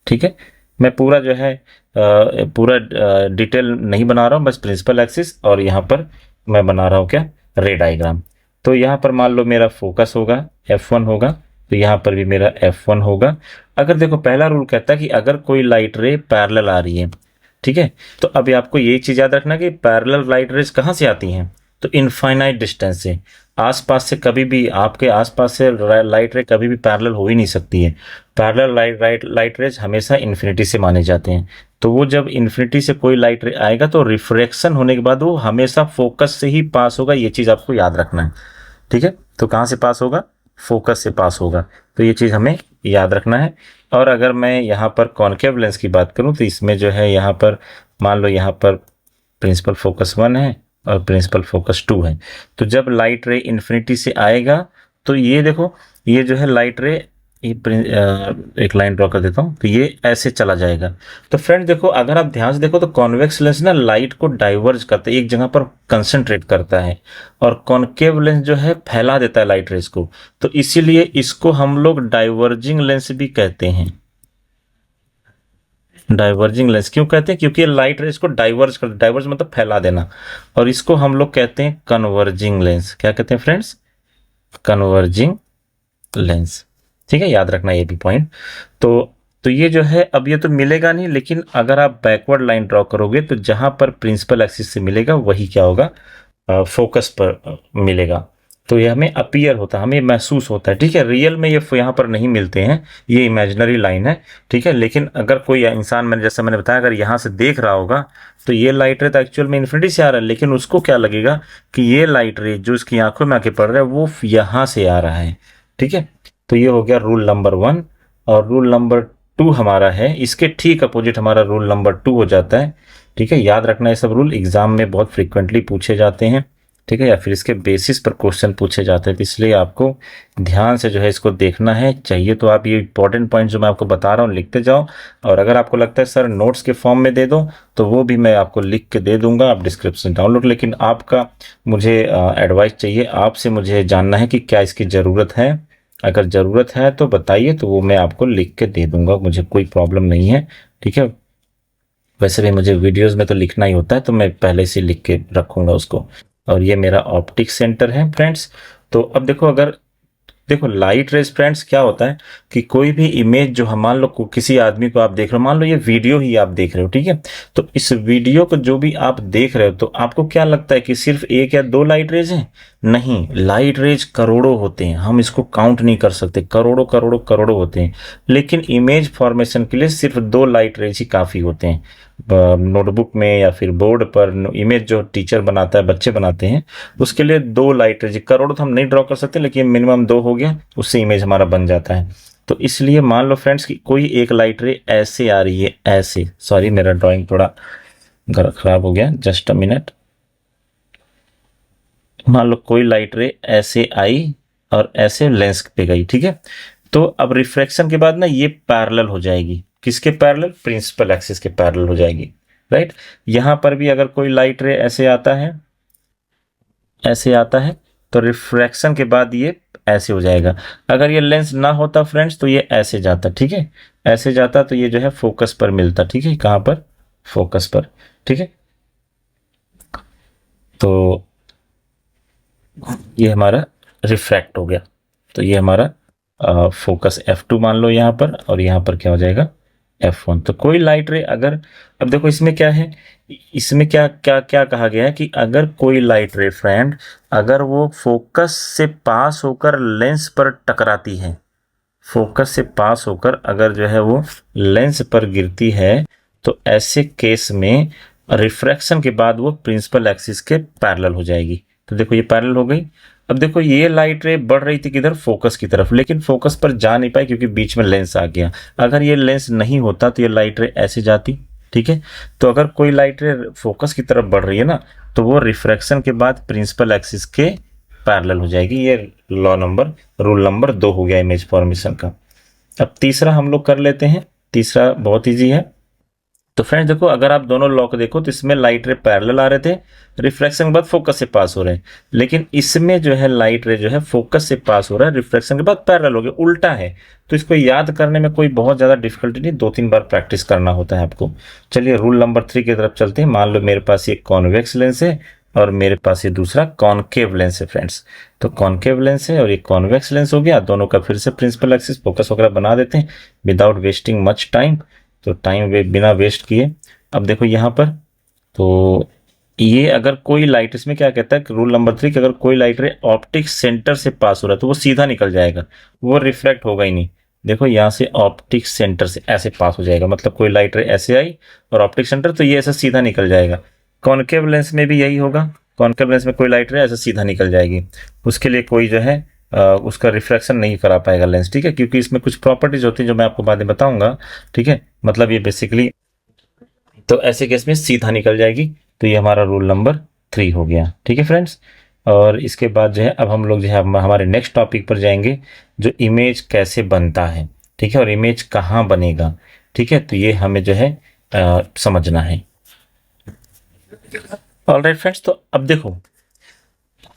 ठीक है, मैं पूरा जो है पूरा डिटेल नहीं बना रहा हूँ, बस प्रिंसिपल एक्सिस, और यहाँ पर मैं बना रहा हूँ क्या, रे डायग्राम। तो यहाँ पर मान लो मेरा फोकस होगा F1 होगा, तो यहाँ पर भी मेरा F1 होगा। अगर देखो पहला रूल कहता है कि अगर कोई लाइट रे पैरेलल आ रही है, ठीक है, तो अभी आपको यही चीज याद रखना कि पैरेलल लाइट रेज कहाँ से आती हैं, तो इनफाइनाइट डिस्टेंस से, आसपास से कभी भी आपके आसपास से लाइट रे कभी भी पैरेलल हो ही नहीं सकती है। पैरेलल लाइट रेज हमेशा इन्फिनिटी से माने जाते हैं। तो वो जब इन्फिनिटी से कोई लाइट रे आएगा तो रिफ्रैक्शन होने के बाद वो हमेशा फोकस से ही पास होगा, ये चीज आपको याद रखना है। ठीक है, तो कहाँ से पास होगा, फोकस से पास होगा, तो ये चीज हमें याद रखना है। और अगर मैं यहाँ पर कॉनकेव लेंस की बात करूँ तो इसमें जो है यहाँ पर मान लो यहाँ पर प्रिंसिपल फोकस 1 है और प्रिंसिपल फोकस 2 है। तो जब लाइट रे इन्फिनिटी से आएगा तो ये देखो, ये जो है लाइट रे एक लाइन ड्रॉ कर देता हूँ, तो ये ऐसे चला जाएगा। तो फ्रेंड देखो, अगर आप ध्यान से देखो तो कॉन्वेक्स लेंस ना लाइट को डाइवर्ज करता है, एक जगह पर कंसंट्रेट करता है, और कॉनकेव लेंस जो है फैला देता है लाइट रेज को। तो इसीलिए इसको हम लोग डाइवर्जिंग लेंस भी कहते हैं। डाइवर्जिंग लेंस क्यों कहते हैं? क्योंकि ये लाइट रेज को डाइवर्ज कर, डाइवर्ज मतलब फैला देना। और इसको हम लोग कहते हैं कन्वर्जिंग लेंस। क्या कहते हैं फ्रेंड्स? Converging lens. ठीक है, याद रखना ये भी पॉइंट। तो ये जो है, अब ये तो मिलेगा नहीं, लेकिन अगर आप बैकवर्ड लाइन ड्रॉ करोगे तो जहां पर प्रिंसिपल एक्सिस से मिलेगा वही क्या होगा, फोकस पर मिलेगा। तो ये हमें अपीयर होता है, हमें महसूस होता है। ठीक है, रियल में ये यहाँ पर नहीं मिलते हैं, ये इमेजिनरी लाइन है। ठीक है, लेकिन अगर कोई इंसान, मैंने जैसे मैंने बताया, अगर यहाँ से देख रहा होगा तो ये लाइट रे तो एक्चुअल में इन्फिनिटी से आ रहा है, लेकिन उसको क्या लगेगा कि ये लाइट रे जो इसकी आंखों में आके पड़ रहा है वो यहाँ से आ रहा है। ठीक है, तो ये हो गया रूल नंबर 1। और रूल नंबर 2 हमारा है, इसके ठीक अपोजिट हमारा रूल नंबर 2 हो जाता है। ठीक है, याद रखना, ये सब रूल एग्जाम में बहुत फ्रीक्वेंटली पूछे जाते हैं। ठीक है, या फिर इसके बेसिस पर क्वेश्चन पूछे जाते हैं, तो इसलिए आपको ध्यान से जो है इसको देखना है। चाहिए तो आप ये इंपॉर्टेंट पॉइंट जो मैं आपको बता रहा हूँ लिखते जाओ, और अगर आपको लगता है सर नोट्स के फॉर्म में दे दो तो वो भी मैं आपको लिख के दे दूंगा, आप डिस्क्रिप्शन डाउनलोड। लेकिन आपका मुझे एडवाइस चाहिए, आपसे मुझे जानना है कि क्या इसकी ज़रूरत है। अगर ज़रूरत है तो बताइए, तो वो मैं आपको लिख के दे दूंगा, मुझे कोई प्रॉब्लम नहीं है। ठीक है, वैसे भी मुझे वीडियोस में तो लिखना ही होता है, तो मैं पहले से लिख के रखूंगा उसको। और ये मेरा ऑप्टिक सेंटर है फ्रेंड्स। तो अब देखो, अगर देखो लाइट रेज फ्रेंड्स क्या होता है कि कोई भी इमेज जो हम, मान लो किसी आदमी को आप देख रहे हो, मान लो ये वीडियो ही आप देख रहे हो, ठीक है, तो इस वीडियो को जो भी आप देख रहे हो, तो आपको क्या लगता है कि सिर्फ एक या दो लाइट रेज हैं? नहीं, लाइट रेज करोड़ों होते हैं, हम इसको काउंट नहीं कर सकते, करोड़ों करोड़ों करोड़ों होते हैं। लेकिन इमेज फॉर्मेशन के लिए सिर्फ दो लाइट रेज ही काफी होते हैं। नोटबुक में या फिर बोर्ड पर इमेज जो टीचर बनाता है, बच्चे बनाते हैं, उसके लिए दो लाइट रेज, करोड़ों तो हम नहीं ड्रॉ कर सकते, लेकिन मिनिमम दो हो गया, उससे इमेज हमारा बन जाता है। तो इसलिए मान लो फ्रेंड्स कि कोई एक लाइट रे ऐसे आ रही है, ऐसे, सॉरी मेरा ड्राइंग थोड़ा खराब हो गया, जस्ट अ मिनट। मान लो कोई लाइट रे ऐसे आई और ऐसे लेंस पे गई, ठीक है, तो अब रिफ्रैक्शन के बाद ना ये पैरेलल हो जाएगी, किसके पैरेलल? प्रिंसिपल एक्सिस के पैरेलल हो जाएगी, राइट। यहां पर भी अगर कोई लाइट रे ऐसे आता है, ऐसे आता है, तो रिफ्रैक्शन के बाद ये ऐसे हो जाएगा। अगर ये लेंस ना होता फ्रेंड्स तो ये ऐसे जाता, ठीक है, ऐसे जाता, तो ये जो है फोकस पर मिलता। ठीक है, कहां पर? फोकस पर। ठीक है, तो ये हमारा रिफ्रैक्ट हो गया, तो ये हमारा फोकस F2 मान लो यहाँ पर, और यहाँ पर क्या हो जाएगा? F1। तो कोई लाइट रे अगर, अब देखो इसमें क्या है, इसमें क्या क्या क्या कहा गया है कि अगर कोई लाइट रे फ्रेंड, अगर वो फोकस से पास होकर लेंस पर टकराती है, फोकस से पास होकर अगर जो है वो लेंस पर गिरती है, तो ऐसे केस में रिफ्रैक्शन के बाद वो प्रिंसिपल एक्सिस के पैरेलल हो जाएगी। तो देखो ये पैरेलल हो गई। अब देखो ये लाइट रे बढ़ रही थी किधर? फोकस की तरफ, लेकिन फोकस पर जा नहीं पाई क्योंकि बीच में लेंस आ गया। अगर ये लेंस नहीं होता तो ये लाइट रे ऐसे जाती। ठीक है, तो अगर कोई लाइट रे फोकस की तरफ बढ़ रही है ना, तो वो रिफ्रैक्शन के बाद प्रिंसिपल एक्सिस के पैरेलल हो जाएगी। ये रूल नंबर 2 हो गया इमेज फॉर्मेशन का। अब तीसरा हम लोग कर लेते हैं। तीसरा बहुत इजी है। तो फ्रेंड्स देखो, अगर आप दोनों लॉ को देखो तो इसमें लाइट रे पैरेलल आ रहे थे, रिफ्रैक्शन के बाद फोकस से पास हो रहे हैं, लेकिन इसमें जो है लाइट रे जो है फोकस से पास हो रहा है, रिफ्रैक्शन के बाद पैरेलल हो गया, उल्टा है। तो इसको याद करने में कोई बहुत ज्यादा डिफिकल्टी नहीं, 2-3 बार प्रैक्टिस करना होता है आपको। चलिए रूल नंबर 3 की तरफ चलते हैं। मान लो मेरे पास ये कॉन्वेक्स लेंस है और मेरे पास ये दूसरा कॉनकेव लेंस है फ्रेंड्स। तो कॉनकेव लेंस है और ये कॉन्वेक्स लेंस हो गया, दोनों का फिर से प्रिंसिपल एक्सिस फोकस वगैरह बना देते हैं विदाउट वेस्टिंग मच टाइम। तो टाइम बिना वेस्ट किए, अब देखो यहाँ पर, तो ये अगर कोई लाइट, इसमें क्या कहता है रूल नंबर 3 कि अगर कोई लाइट रे ऑप्टिक सेंटर से पास हो रहा है तो वो सीधा निकल जाएगा, वो रिफ्लेक्ट होगा ही नहीं। देखो यहाँ से ऑप्टिक सेंटर से ऐसे पास हो जाएगा, मतलब कोई लाइट रे ऐसे आई और ऑप्टिक सेंटर, तो ये ऐसा सीधा निकल जाएगा। कॉनकेव लेंस में भी यही होगा, कॉनकेव लेंस में कोई लाइट रे ऐसे सीधा निकल जाएगी, उसके लिए कोई जो है उसका रिफ्रैक्शन नहीं करा पाएगा लेंस। ठीक है, क्योंकि इसमें कुछ प्रॉपर्टीज होती हैं जो मैं आपको बाद में बताऊंगा। ठीक है, मतलब ये बेसिकली, तो ऐसे केस में सीधा निकल जाएगी। तो ये हमारा रूल नंबर 3 हो गया। ठीक है फ्रेंड्स, और इसके बाद जो है अब हम लोग जो है हमारे नेक्स्ट टॉपिक पर जाएंगे। जो इमेज कैसे बनता है, ठीक है, और इमेज कहाँ बनेगा, ठीक है, तो ये हमें जो है समझना है। ऑलराइट फ्रेंड्स, तो अब देखो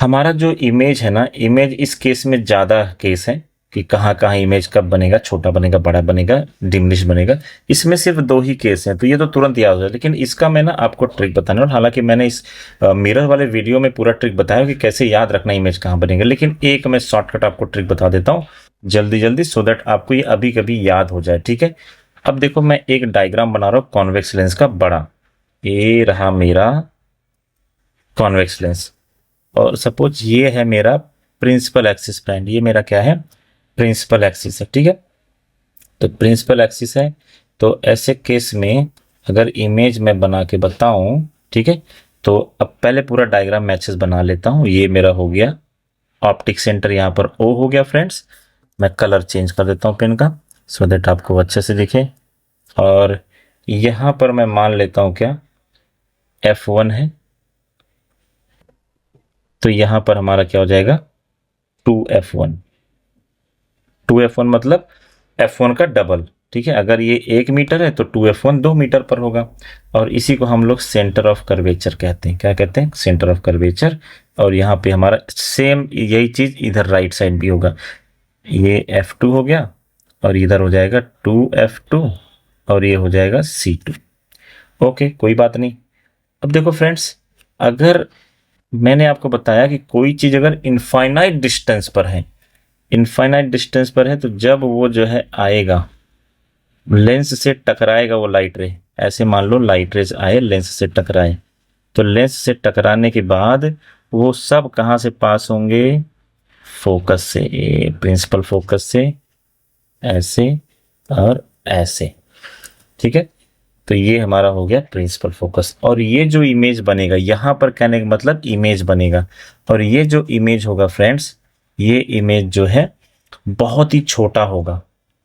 हमारा जो इमेज है ना, इमेज इस केस में ज़्यादा केस है कि कहाँ कहाँ इमेज कब बनेगा, छोटा बनेगा, बड़ा बनेगा, डिमिनिश बनेगा। इसमें सिर्फ दो ही केस हैं, तो ये तो तुरंत याद हो जाए। लेकिन इसका मैं ना आपको ट्रिक बताने, और हालांकि मैंने इस मिरर वाले वीडियो में पूरा ट्रिक बताया कि कैसे याद रखना इमेज कहाँ बनेगा, लेकिन एक मैं शॉर्टकट आपको ट्रिक बता देता हूँ जल्दी जल्दी, सो दैट आपको ये अभी कभी याद हो जाए, ठीक है। अब देखो मैं एक डायग्राम बना रहा हूँ कॉन्वेक्स लेंस का बड़ा, ये रहा मेरा कॉन्वेक्स लेंस, और सपोज ये है मेरा प्रिंसिपल एक्सिस फ्रेंड, ये मेरा क्या है, प्रिंसिपल एक्सिस है, ठीक है। तो प्रिंसिपल एक्सिस है, तो ऐसे केस में अगर इमेज मैं बना के बताऊं, ठीक है, तो अब पहले पूरा डायग्राम मैचेस बना लेता हूं। ये मेरा हो गया ऑप्टिक सेंटर, यहाँ पर ओ हो गया फ्रेंड्स। मैं कलर चेंज कर देता हूं पेन का, सो दैट आपको अच्छे से दिखे। और यहाँ पर मैं मान लेता हूं क्या, F1 है, तो यहाँ पर हमारा क्या हो जाएगा, 2F1। 2F1 मतलब F1 का डबल, ठीक है। अगर ये 1 मीटर है तो 2F1 2 मीटर पर होगा। और इसी को हम लोग सेंटर ऑफ कर्वेचर कहते हैं। क्या कहते हैं, सेंटर ऑफ कर्वेचर। और यहाँ पे हमारा सेम यही चीज इधर राइट साइड भी होगा, ये F2 हो गया और इधर हो जाएगा 2F2 और ये हो जाएगा C2। ओके, कोई बात नहीं। अब देखो फ्रेंड्स, अगर मैंने आपको बताया कि कोई चीज अगर इनफाइनाइट डिस्टेंस पर है, इनफाइनाइट डिस्टेंस पर है, तो जब वो जो है आएगा लेंस से टकराएगा वो लाइट रे, ऐसे मान लो लाइट रेज आए लेंस से टकराए, तो लेंस से टकराने के बाद वो सब कहाँ से पास होंगे, फोकस से, प्रिंसिपल फोकस से, ऐसे और ऐसे, ठीक है। तो ये हमारा हो गया प्रिंसिपल फोकस। और ये जो इमेज बनेगा यहाँ पर, कहने का मतलब इमेज बनेगा, और ये जो इमेज होगा फ्रेंड्स, ये इमेज जो है बहुत ही छोटा होगा,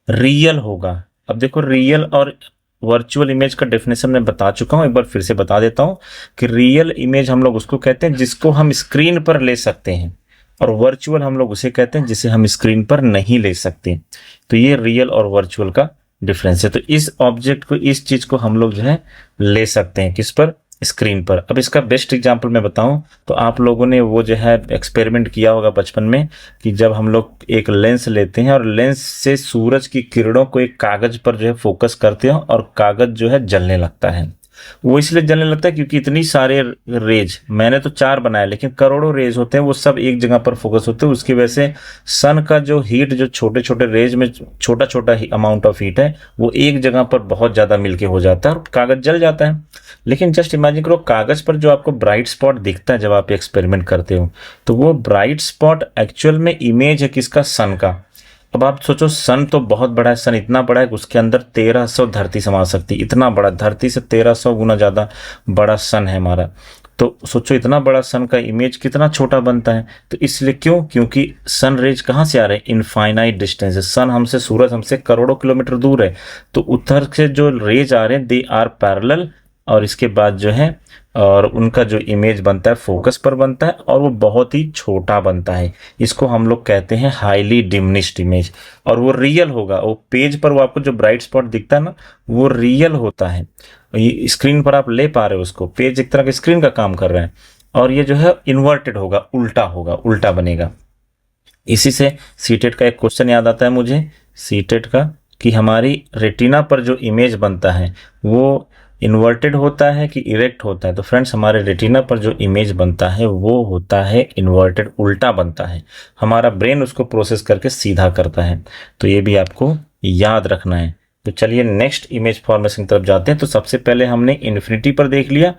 रियल होगा। अब देखो रियल और वर्चुअल इमेज का डेफिनेशन मैं बता चुका हूं, एक बार फिर से बता देता हूं कि रियल इमेज हम लोग उसको कहते हैं जिसको हम स्क्रीन पर ले सकते हैं, और वर्चुअल हम लोग उसे कहते हैं जिसे हम स्क्रीन पर नहीं ले सकते। तो ये रियल और वर्चुअल का डिफरेंस है। तो इस ऑब्जेक्ट को, इस चीज को हम लोग जो है ले सकते हैं किस पर, स्क्रीन पर। अब इसका बेस्ट एग्जांपल मैं बताऊं तो आप लोगों ने वो जो है एक्सपेरिमेंट किया होगा बचपन में, कि जब हम लोग एक लेंस लेते हैं और लेंस से सूरज की किरणों को एक कागज पर जो है फोकस करते हैं और कागज जो है जलने लगता है। वो इसलिए जलने लगता है क्योंकि इतनी सारे रेज, मैंने तो 4 बनाए लेकिन करोड़ों रेज होते हैं, वो सब एक जगह पर फोकस होते हैं। उसकी वजह से सन का जो हीट, जो छोटे छोटे रेज में छोटा छोटा अमाउंट ऑफ हीट है, वो एक जगह पर बहुत ज्यादा मिलके हो जाता है और कागज जल जाता है। लेकिन जस्ट इमेजिन करो, कागज पर जो आपको ब्राइट स्पॉट दिखता है जब आप एक्सपेरिमेंट करते हो, तो वो ब्राइट स्पॉट एक्चुअल में इमेज है किसका, सन का। अब आप सोचो, सन तो बहुत बड़ा है, सन इतना बड़ा है कि उसके अंदर 1300 धरती समा सकती है। इतना बड़ा, धरती से 1300 गुना ज्यादा बड़ा सन है हमारा। तो सोचो इतना बड़ा सन का इमेज कितना छोटा बनता है। तो इसलिए क्यों, क्योंकि सन रेज कहाँ से आ रहे हैं, इनफाइनाइट डिस्टेंस है। सन हमसे, सूरज हमसे करोड़ों किलोमीटर दूर है, तो उधर से जो रेज आ रहे हैं दे आर पैरेलल, और इसके बाद जो है, और उनका जो इमेज बनता है फोकस पर बनता है, और वो बहुत ही छोटा बनता है। इसको हम लोग कहते हैं हाईली डिमिनिश्ड इमेज। और वो रियल होगा, वो पेज पर वो आपको जो ब्राइट स्पॉट दिखता है ना, वो रियल होता है। ये स्क्रीन पर आप ले पा रहे हो उसको, पेज एक तरह का स्क्रीन का काम कर रहा है। और ये जो है इन्वर्टेड होगा, उल्टा होगा, उल्टा बनेगा। इसी से सीटेट का एक क्वेश्चन याद आता है मुझे, सीटेट का, कि हमारी रेटिना पर जो इमेज बनता है वो इन्वर्टेड होता है कि इरेक्ट होता है। तो फ्रेंड्स, हमारे रेटिना पर जो इमेज बनता है वो होता है इन्वर्टेड, उल्टा बनता है। हमारा ब्रेन उसको प्रोसेस करके सीधा करता है। तो ये भी आपको याद रखना है। तो चलिए नेक्स्ट इमेज फॉर्मेशन की तरफ जाते हैं। तो सबसे पहले हमने इन्फिनिटी पर देख लिया,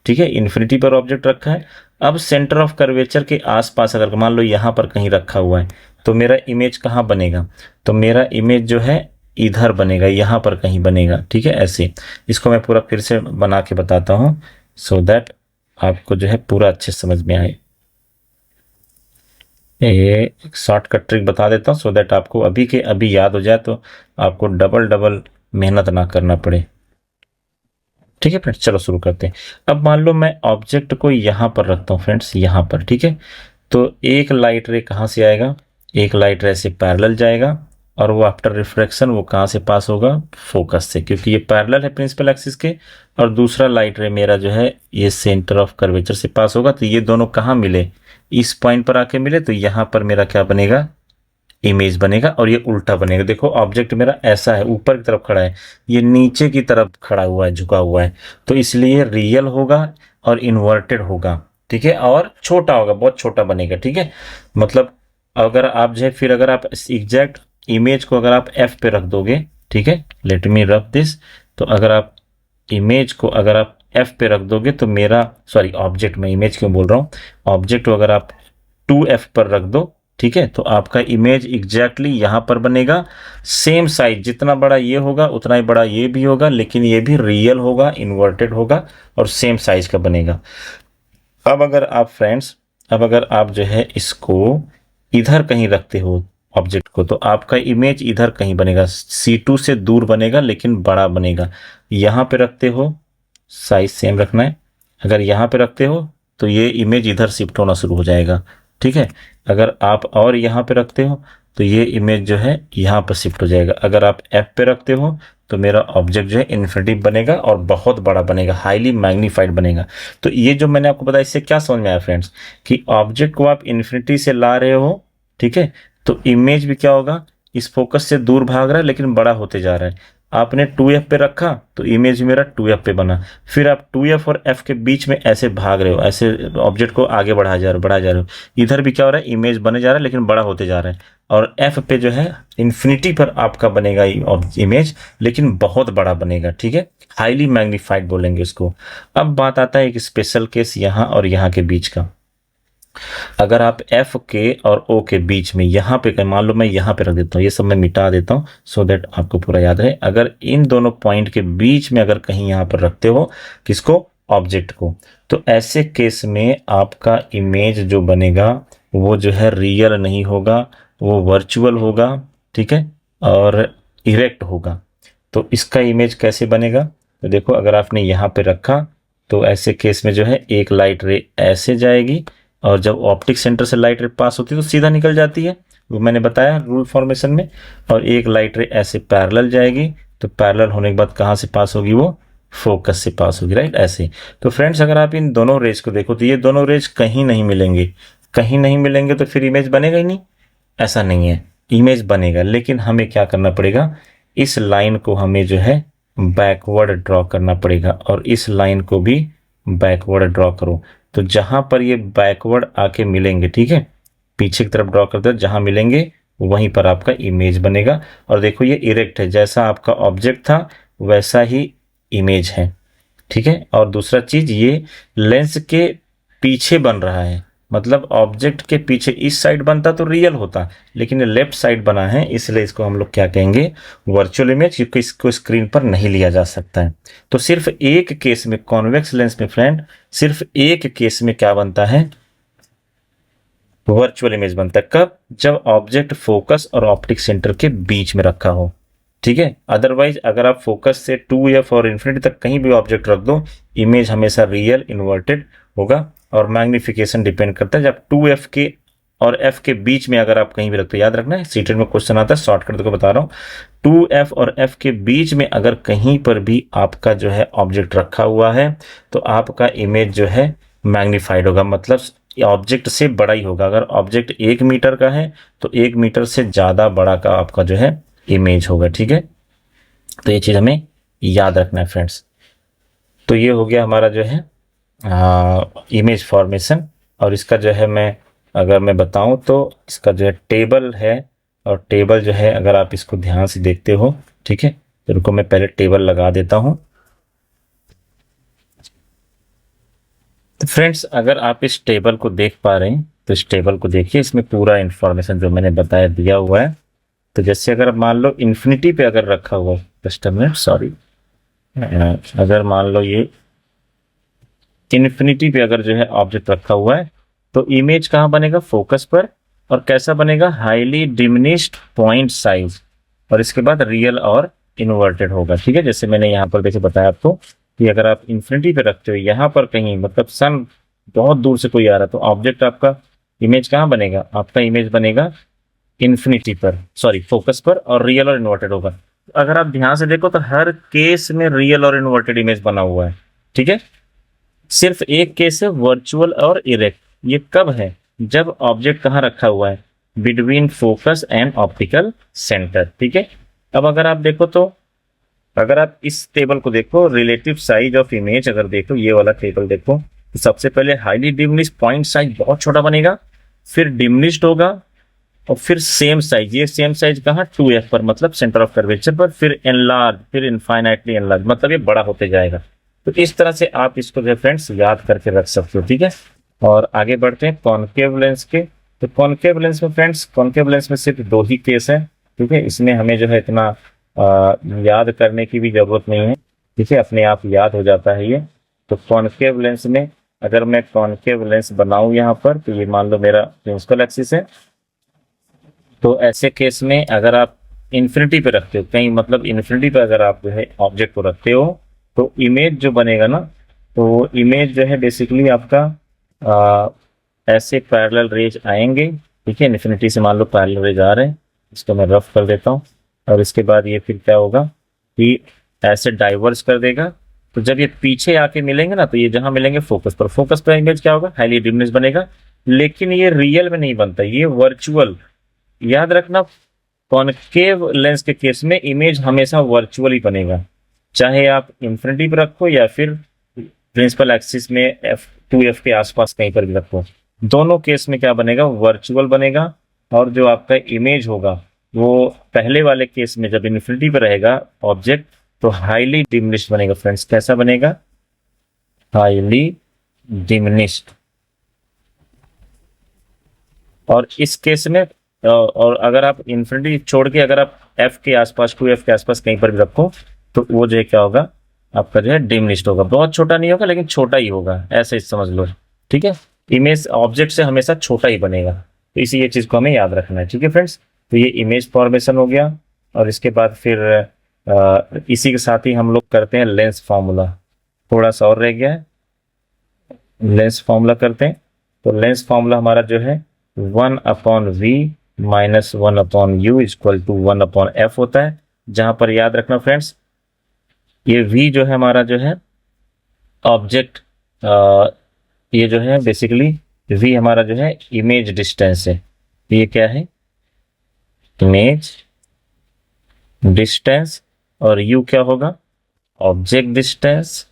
ठीक है, इन्फिनिटी पर ऑब्जेक्ट रखा है। अब सेंटर ऑफ कर्वेचर के आसपास अगर मान लो यहाँ पर कहीं रखा हुआ है, तो मेरा इमेज कहाँ बनेगा, तो मेरा इमेज जो है इधर बनेगा, यहाँ पर कहीं बनेगा, ठीक है, ऐसे। इसको मैं पूरा फिर से बना के बताता हूँ सो दैट आपको जो है पूरा अच्छे समझ में आए। ये शॉर्टकट ट्रिक बता देता हूँ सो दैट आपको अभी के अभी याद हो जाए, तो आपको डबल डबल मेहनत ना करना पड़े। ठीक है फ्रेंड्स, चलो शुरू करते हैं। अब मान लो मैं ऑब्जेक्ट को यहाँ पर रखता हूँ फ्रेंड्स, यहाँ पर, ठीक है। तो एक लाइट रे कहाँ से आएगा, एक लाइट रे से पैरेलल जाएगा और वो आफ्टर रिफ्रैक्शन वो कहाँ से पास होगा, फोकस से, क्योंकि ये पैरेलल है प्रिंसिपल एक्सिस के। और दूसरा लाइट रे मेरा जो है ये सेंटर ऑफ कर्वेचर से पास होगा। तो ये दोनों कहाँ मिले, इस पॉइंट पर आके मिले, तो यहाँ पर मेरा क्या बनेगा, इमेज बनेगा। और ये उल्टा बनेगा। देखो ऑब्जेक्ट मेरा ऐसा है, ऊपर की तरफ खड़ा है, ये नीचे की तरफ खड़ा हुआ है, झुका हुआ है, तो इसलिए रियल होगा और इन्वर्टेड होगा, ठीक है, और छोटा होगा, बहुत छोटा बनेगा, ठीक है। मतलब अगर आप जो है फिर अगर आप एग्जैक्ट इमेज को अगर आप एफ पे रख दोगे, ठीक है, लेट मी रब दिस, तो अगर आप इमेज को अगर आप एफ पे रख दोगे तो मेरा, सॉरी ऑब्जेक्ट, मैं इमेज क्यों बोल रहा हूँ, ऑब्जेक्ट को अगर आप 2f पर रख दो, ठीक है, तो आपका इमेज एग्जैक्टली यहां पर बनेगा। सेम साइज, जितना बड़ा ये होगा उतना ही बड़ा ये भी होगा, लेकिन ये भी रियल होगा, इन्वर्टेड होगा और सेम साइज का बनेगा। अब अगर आप फ्रेंड्स, अब अगर आप जो है इसको इधर कहीं रखते हो ऑब्जेक्ट को, तो आपका इमेज इधर कहीं बनेगा, C2 से दूर बनेगा लेकिन बड़ा बनेगा। यहां पे रखते हो, साइज सेम रखना है। अगर यहां पे रखते हो तो ये इमेज इधर शिफ्ट होना शुरू हो जाएगा, ठीक है। अगर आप और यहाँ पे रखते हो तो ये इमेज जो है यहाँ पर शिफ्ट हो जाएगा। अगर आप F पे रखते हो तो मेरा ऑब्जेक्ट जो है इन्फिनिटी बनेगा और बहुत बड़ा बनेगा, हाईली मैग्नीफाइड बनेगा। तो ये जो मैंने आपको बताया, इससे क्या समझ में आया फ्रेंड्स, कि ऑब्जेक्ट को आप इन्फिनिटी से ला रहे हो, ठीक है, तो इमेज भी क्या होगा, इस फोकस से दूर भाग रहा है लेकिन बड़ा होते जा रहा है। आपने 2f पे रखा तो इमेज मेरा 2f पे बना, फिर आप 2f और f के बीच में ऐसे भाग रहे हो, ऐसे ऑब्जेक्ट को आगे बढ़ा जा रहे हो, इधर भी क्या हो रहा है, इमेज बने जा रहा है लेकिन बड़ा होते जा रहा है। और f पे जो है इन्फिनिटी पर आपका बनेगा इमेज, लेकिन बहुत बड़ा बनेगा, ठीक है, हाईली मैग्नीफाइड बोलेंगे इसको। अब बात आता है एक स्पेशल केस यहाँ और यहाँ के बीच का। अगर आप F के और O के बीच में यहाँ पे, मान लो मैं यहाँ पे रख देता हूँ, ये सब मैं मिटा देता हूँ सो दैट आपको पूरा याद रहे। अगर इन दोनों पॉइंट के बीच में अगर कहीं यहाँ पर रखते हो किसको, ऑब्जेक्ट को, तो ऐसे केस में आपका इमेज जो बनेगा वो जो है रियल नहीं होगा, वो वर्चुअल होगा, ठीक है, और इरेक्ट होगा। तो इसका इमेज कैसे बनेगा, तो देखो अगर आपने यहाँ पे रखा तो ऐसे केस में जो है एक लाइट रे ऐसे जाएगी, और जब ऑप्टिक सेंटर से लाइट रे पास होती है तो सीधा निकल जाती है, वो मैंने बताया रूल फॉर्मेशन में। और एक लाइट रे ऐसे पैरेलल जाएगी, तो पैरेलल होने के बाद कहाँ से पास होगी, वो फोकस से पास होगी, राइट, ऐसे। तो फ्रेंड्स अगर आप इन दोनों रेज को देखो तो ये दोनों रेज कहीं नहीं मिलेंगे, कहीं नहीं मिलेंगे, तो फिर इमेज बनेगा ही नहीं, ऐसा नहीं है, इमेज बनेगा। लेकिन हमें क्या करना पड़ेगा, इस लाइन को हमें जो है बैकवर्ड ड्रॉ करना पड़ेगा, और इस लाइन को भी बैकवर्ड ड्रॉ करो। तो जहां पर ये बैकवर्ड आके मिलेंगे, ठीक है, पीछे की तरफ ड्रॉ करते हैं, जहां मिलेंगे वहीं पर आपका इमेज बनेगा। और देखो ये इरेक्ट है, जैसा आपका ऑब्जेक्ट था वैसा ही इमेज है, ठीक है। और दूसरा चीज, ये लेंस के पीछे बन रहा है, मतलब ऑब्जेक्ट के पीछे, इस साइड बनता तो रियल होता, लेकिन ये लेफ्ट साइड बना है, इसलिए इसको हम लोग क्या कहेंगे, वर्चुअल इमेज, क्योंकि इसको स्क्रीन पर नहीं लिया जा सकता है। तो सिर्फ एक केस में, कॉन्वेक्स लेंस में फ्रेंड, सिर्फ एक केस में क्या बनता है, वर्चुअल इमेज बनता है। कब, जब ऑब्जेक्ट फोकस और ऑप्टिक सेंटर के बीच में रखा हो, ठीक है। अदरवाइज अगर आप फोकस से 2f और इन्फिनिटी तक कहीं भी ऑब्जेक्ट रख दो, इमेज हमेशा रियल इन्वर्टेड होगा। और मैग्निफिकेशन डिपेंड करता है, जब 2f के और f के बीच में अगर आप कहीं भी रखते हो, याद रखना है सीटेट में क्वेश्चन आता है, शॉर्टकट को बता रहा हूँ, 2f और f के बीच में अगर कहीं पर भी आपका जो है ऑब्जेक्ट रखा हुआ है तो आपका इमेज जो है मैग्नीफाइड होगा, मतलब ऑब्जेक्ट से बड़ा ही होगा। अगर ऑब्जेक्ट 1 मीटर का है तो 1 मीटर से ज़्यादा बड़ा का आपका जो है इमेज होगा, ठीक है। तो ये चीज़ हमें याद रखना है फ्रेंड्स। तो ये हो गया हमारा जो है इमेज फॉर्मेशन। और इसका जो है अगर मैं बताऊं तो इसका जो है टेबल है, और टेबल जो है अगर आप इसको ध्यान से देखते हो, ठीक है, तो रुको मैं पहले टेबल लगा देता हूं। तो फ्रेंड्स अगर आप इस टेबल को देख पा रहे हैं तो इस टेबल को देखिए, इसमें पूरा इंफॉर्मेशन जो मैंने बताया दिया हुआ है। तो जैसे अगर मान लो इन्फिनिटी पे अगर रखा हुआ, जस्ट अ मिनट, सॉरी, अगर मान लो ये इन्फिनिटी पे अगर जो है ऑब्जेक्ट रखा हुआ है तो इमेज कहाँ बनेगा, फोकस पर, और कैसा बनेगा, हाईली डिमिनिश्ड पॉइंट साइज, और इसके बाद रियल और इन्वर्टेड होगा, ठीक है। जैसे मैंने यहाँ पर देखिए बताया आपको कि अगर आप इन्फिनिटी पे रखते हो यहाँ पर कहीं, मतलब सन बहुत दूर से कोई आ रहा है, तो ऑब्जेक्ट आपका इमेज कहाँ बनेगा, आपका इमेज बनेगा इन्फिनिटी पर, सॉरी फोकस पर, और रियल और इन्वर्टेड होगा। अगर आप ध्यान से देखो तो हर केस में रियल और इन्वर्टेड इमेज बना हुआ है, ठीक है। सिर्फ एक केस है वर्चुअल और इरेक्ट। ये कब है? जब ऑब्जेक्ट कहाँ रखा हुआ है? Between focus and optical centre, ठीक है। अब अगर आप देखो तो, अगर आप इस टेबल को देखो, रिलेटिव साइज ऑफ इमेज अगर देखो, ये वाला टेबल देखो, तो सबसे पहले हाईली डिमिनिश्ड पॉइंट साइज बहुत छोटा बनेगा, फिर डिमिनिश्ड होगा, और फिर सेम साइज, ये सेम साइज कहाँ? 2f पर, मतलब सेंटर ऑफ कर्वेचर पर, फिर एनलार्ज, फिर इनफाइनाइटली एनलार्ज, मतलब ये बड़ा होते जाएगा। तो इस तरह से आप इसको जो फ्रेंड्स याद करके रख सकते हो, ठीक है। और आगे बढ़ते हैं कॉनकेव लेंस के। तो कॉनकेव लेंस में फ्रेंड्स, कॉनकेव लेंस में सिर्फ दो ही केस है, ठीक है। इसमें हमें जो है इतना याद करने की भी जरूरत नहीं है, ठीक है, अपने आप याद हो जाता है ये। तो कॉनकेव लेंस में अगर मैं कॉनकेव लेंस बनाऊं यहाँ पर, तो ये मान लो मेरा प्रिंसिपल एक्सिस है। तो ऐसे केस में अगर आप इन्फिनिटी पे रखते हो कहीं, मतलब इन्फिनिटी पे अगर आप जो है ऑब्जेक्ट को रखते हो, तो इमेज जो बनेगा ना, तो इमेज जो है बेसिकली आपका ऐसे पैरेलल रेज आएंगे, ठीक है। इन्फिनिटी से मान लो पैरेलल रेज आ रहे हैं, इसको मैं रफ कर देता हूँ। और इसके बाद ये फिर क्या होगा कि ऐसे डाइवर्स कर देगा। तो जब ये पीछे आके मिलेंगे ना, तो ये जहां मिलेंगे फोकस पर, फोकस पर इमेज क्या होगा? हाईली डिमिनिश बनेगा। लेकिन ये रियल में नहीं बनता, ये वर्चुअल। याद रखना, कॉनकेव लेंस के केस में इमेज हमेशा वर्चुअल ही बनेगा, चाहे आप इंफिनिटी पर रखो या फिर प्रिंसिपल एक्सिस में f2f के आसपास कहीं पर भी रखो। दोनों केस में क्या बनेगा? वर्चुअल बनेगा। और जो आपका इमेज होगा वो पहले वाले केस में जब इन्फिनिटी पर रहेगा ऑब्जेक्ट, तो हाईली डिमिनिश्ड बनेगा फ्रेंड्स। कैसा बनेगा? Highly diminished. और इस केस में और अगर आप इन्फिनिटी छोड़ के अगर आप f के आसपास, 2f के आसपास कहीं पर भी रखो, तो वो जो है क्या होगा? आपका जो है डिमिनिश्ड होगा। बहुत छोटा नहीं होगा, लेकिन छोटा ही होगा, ऐसे ही समझ लो, ठीक है। इमेज ऑब्जेक्ट से हमेशा छोटा ही बनेगा, तो इसी ये चीज को हमें याद रखना है, ठीक है फ्रेंड्स। तो ये इमेज फॉर्मेशन हो गया। और इसके बाद फिर इसी के साथ ही हम लोग करते हैं लेंस फॉर्मूला। थोड़ा सा और रह गया है, लेंस फॉर्मूला करते हैं। तो लेंस फॉर्मूला हमारा जो है 1/v minus 1/u equal to 1/f होता है। जहां पर याद रखना फ्रेंड्स, ये v जो है हमारा जो है ऑब्जेक्ट, ये जो है बेसिकली v हमारा जो है इमेज डिस्टेंस है। ये क्या है? Image distance. और u क्या होगा? Object distance.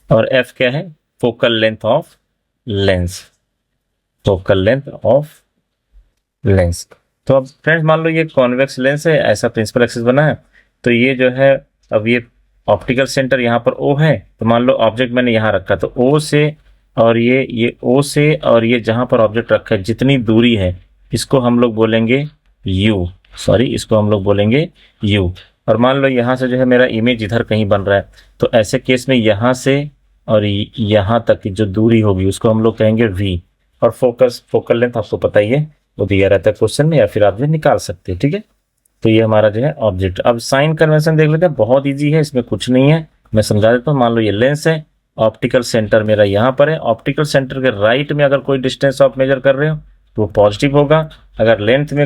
और f क्या है? Focal length of lens, focal length of lens. तो अब फ्रेंड्स मान लो ये कॉन्वेक्स लेंस है, ऐसा प्रिंसिपल एक्सिस बना है। तो ये जो है, अब ये ऑप्टिकल सेंटर यहाँ पर O है, तो मान लो ऑब्जेक्ट मैंने यहाँ रखा, तो O से और ये O से और ये जहाँ पर ऑब्जेक्ट रखा है जितनी दूरी है, इसको हम लोग बोलेंगे U, सॉरी इसको हम लोग बोलेंगे U। और मान लो यहाँ से जो है मेरा इमेज इधर कहीं बन रहा है, तो ऐसे केस में यहाँ से और यहाँ तक की जो दूरी होगी उसको हम लोग कहेंगे V। और फोकल लेंथ आपको पता ही है, वो दिया रहता है क्वेश्चन में, या फिर आप भी निकाल सकते हैं, ठीक है। तो ये हमारा जो है ऑब्जेक्ट। अब साइन कन्वेंशन देख लेते हैं, बहुत इजी है, इसमें कुछ नहीं है, मैं समझा देता हूँ। मान लो ये लेंस है, ऑप्टिकल सेंटर मेरा यहाँ पर है। ऑप्टिकल सेंटर के राइट में अगर कोई डिस्टेंस आप मेजर कर रहे हो तो वो पॉजिटिव होगा। अगर लेंथ में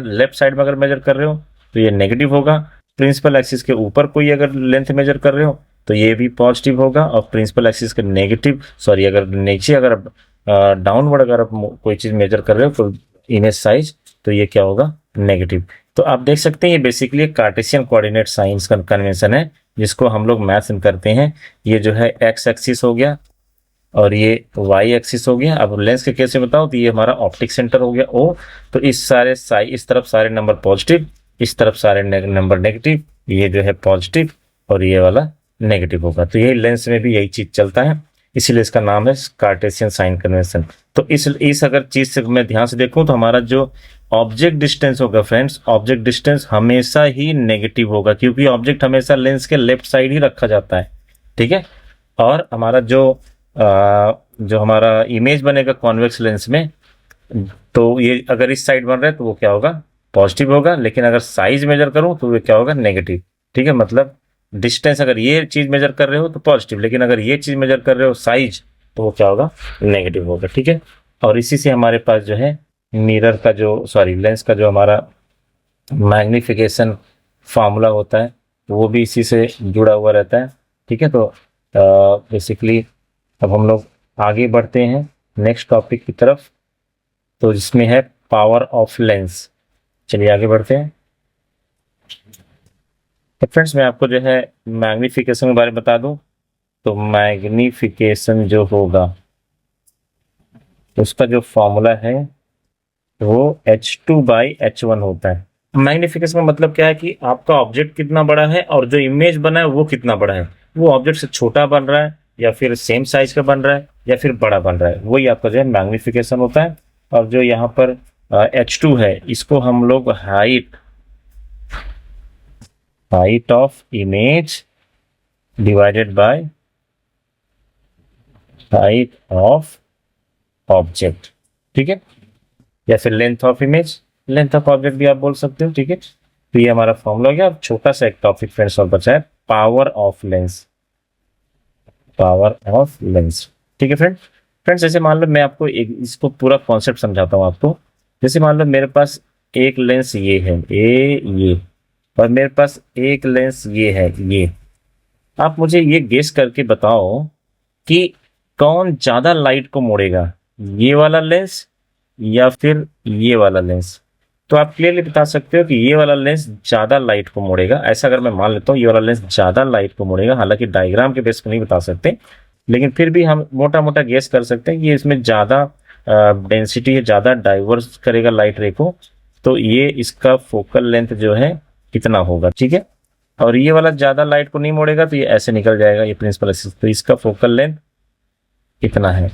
लेफ्ट साइड में अगर मेजर कर रहे हो तो ये नेगेटिव होगा। प्रिंसिपल एक्सिस के ऊपर कोई अगर लेंथ मेजर कर रहे हो तो ये भी पॉजिटिव होगा। और प्रिंसिपल एक्सिस के नेगेटिव, सॉरी अगर नीचे अगर डाउनवर्ड अगर आप कोई चीज मेजर कर रहे हो तो इमेज साइज, तो ये क्या होगा? नेगेटिव। तो आप देख सकते हैं ये बेसिकली एक कार्टेशियन कोऑर्डिनेट साइंस का कन्वेंशन है, जिसको हम लोग मैथ्स में करते हैं। ये जो है एक्स एक्सिस हो गया और ये वाई एक्सिस हो गया। अब लेंस के केस में बताओ तो ये हमारा ऑप्टिक सेंटर हो गया O। तो इस सारे इस तरफ सारे नंबर पॉजिटिव, इस तरफ सारे नंबर नेगेटिव, ये जो है पॉजिटिव और ये वाला नेगेटिव होगा। तो यही लेंस में भी यही चीज चलता है, इसीलिए इसका नाम है कार्टेशियन साइन कन्वेंशन। तो इस अगर चीज से मैं ध्यान से देखूं तो हमारा जो ऑब्जेक्ट डिस्टेंस होगा फ्रेंड्स, ऑब्जेक्ट डिस्टेंस हमेशा ही नेगेटिव होगा, क्योंकि ऑब्जेक्ट हमेशा लेंस के लेफ्ट साइड ही रखा जाता है, ठीक है। और हमारा जो हमारा इमेज बनेगा कॉन्वेक्स लेंस में, तो ये अगर इस साइड बन रहा है तो वो क्या होगा? पॉजिटिव होगा। लेकिन अगर साइज मेजर करूं तो वो क्या होगा? नेगेटिव, ठीक है। मतलब डिस्टेंस अगर ये चीज मेजर कर रहे हो तो पॉजिटिव, लेकिन अगर ये चीज मेजर कर रहे हो साइज, तो वो क्या होगा? नेगेटिव होगा, ठीक है। और इसी से हमारे पास जो है मिरर का जो लेंस का जो हमारा मैग्निफिकेशन फार्मूला होता है वो भी इसी से जुड़ा हुआ रहता है। ठीक है, तो बेसिकली अब हम लोग आगे बढ़ते हैं नेक्स्ट टॉपिक की तरफ, तो जिसमें है पावर ऑफ लेंस। चलिए आगे बढ़ते हैं। तो फ्रेंड्स मैं आपको जो है मैग्निफिकेशन के बारे में बता दूं, तो मैग्निफिकेशन जो होगा उसका जो फॉर्मूला है वो H2/H1 होता है। मैग्निफिकेशन का मतलब क्या है कि आपका ऑब्जेक्ट कितना बड़ा है और जो इमेज बना है वो कितना बड़ा है, वो ऑब्जेक्ट से छोटा बन रहा है या फिर सेम साइज का बन रहा है या फिर बड़ा बन रहा है, वही आपका जो है मैग्निफिकेशन होता है। और जो यहाँ पर H2 है इसको हम लोग height of image divided by height of object, ठीक है, या फिर length of image, length of object भी आप बोल सकते हो। ठीक है, तो ये हमारा फॉर्मूला हो गया। अब छोटा सा एक टॉपिक फ्रेंड्स और बचा है, power of lens. Power of lens, ठीक है फ्रेंड्स जैसे मान लो मैं आपको इसको पूरा कॉन्सेप्ट समझाता हूँ आपको। जैसे मान लो मेरे पास एक लेंस ये है ये, और मेरे पास एक लेंस ये है ये। आप मुझे ये गेस करके बताओ कि कौन ज्यादा लाइट को मोड़ेगा, ये वाला लेंस या फिर ये वाला लेंस। तो आप क्लियरली बता सकते हो कि ये वाला लेंस ज्यादा लाइट को मोड़ेगा। ऐसा अगर मैं मान लेता हूँ ये वाला लेंस ज्यादा लाइट को मोड़ेगा, हालांकि डायग्राम के बेस पर नहीं बता सकते, लेकिन फिर भी हम मोटा मोटा गेस कर सकते हैं कि इसमें ज्यादा डेंसिटी है, ज्यादा डाइवर्स करेगा लाइट रे को, तो ये इसका फोकल लेंथ जो है कितना होगा। ठीक है, और ये वाला ज्यादा लाइट को नहीं मोड़ेगा तो ये ऐसे निकल जाएगा, ये प्रिंसिपल एक्सिस, तो इसका फोकल लेंथ कितना है।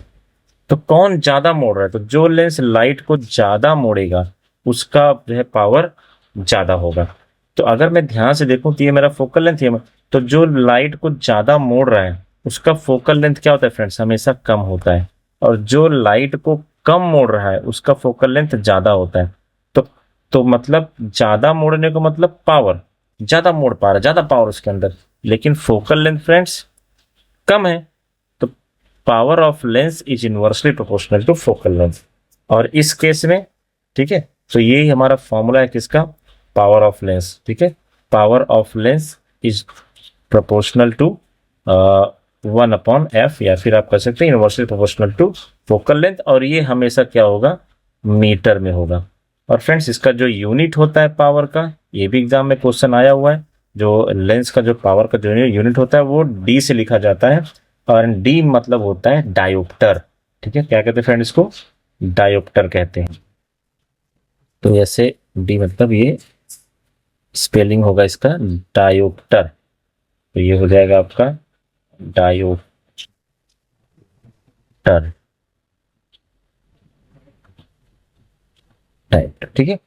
तो कौन ज्यादा मोड़ रहा है, तो जो लेंस लाइट को ज्यादा मोड़ेगा उसका जो है पावर ज्यादा होगा। तो अगर मैं ध्यान से देखूं तो ये मेरा फोकल लेंथ है, तो जो लाइट को ज्यादा मोड़ रहा है उसका फोकल लेंथ क्या होता है फ्रेंड्स, हमेशा कम होता है। और जो लाइट को कम मोड़ रहा है उसका फोकल लेंथ ज्यादा होता है। तो मतलब ज्यादा मोड़ने को मतलब पावर, ज्यादा मोड़ पा रहा है, ज्यादा पावर उसके अंदर, लेकिन फोकल लेंथ फ्रेंड्स कम है, तो power of lens is inversely proportional to focal length. और इस केस में, ठीक है, तो यही हमारा फॉर्मूला है किसका, पावर ऑफ लेंस। ठीक है, power of lens is proportional to 1/f, या फिर आप कह सकते हैं inversely proportional to focal length, और ये हमेशा क्या होगा, मीटर में होगा। और फ्रेंड्स इसका जो यूनिट होता है पावर का, ये भी एग्जाम में क्वेश्चन आया हुआ है, जो लेंस का जो पावर का जो यूनिट होता है वो डी से लिखा जाता है, और डी मतलब होता है डायोप्टर। ठीक है, क्या कहते हैं फ्रेंड, इसको डायोप्टर कहते हैं। तो ऐसे डी मतलब ये स्पेलिंग होगा इसका डायोप्टर, तो ये हो जाएगा आपका डायोप्टर। ठीक है,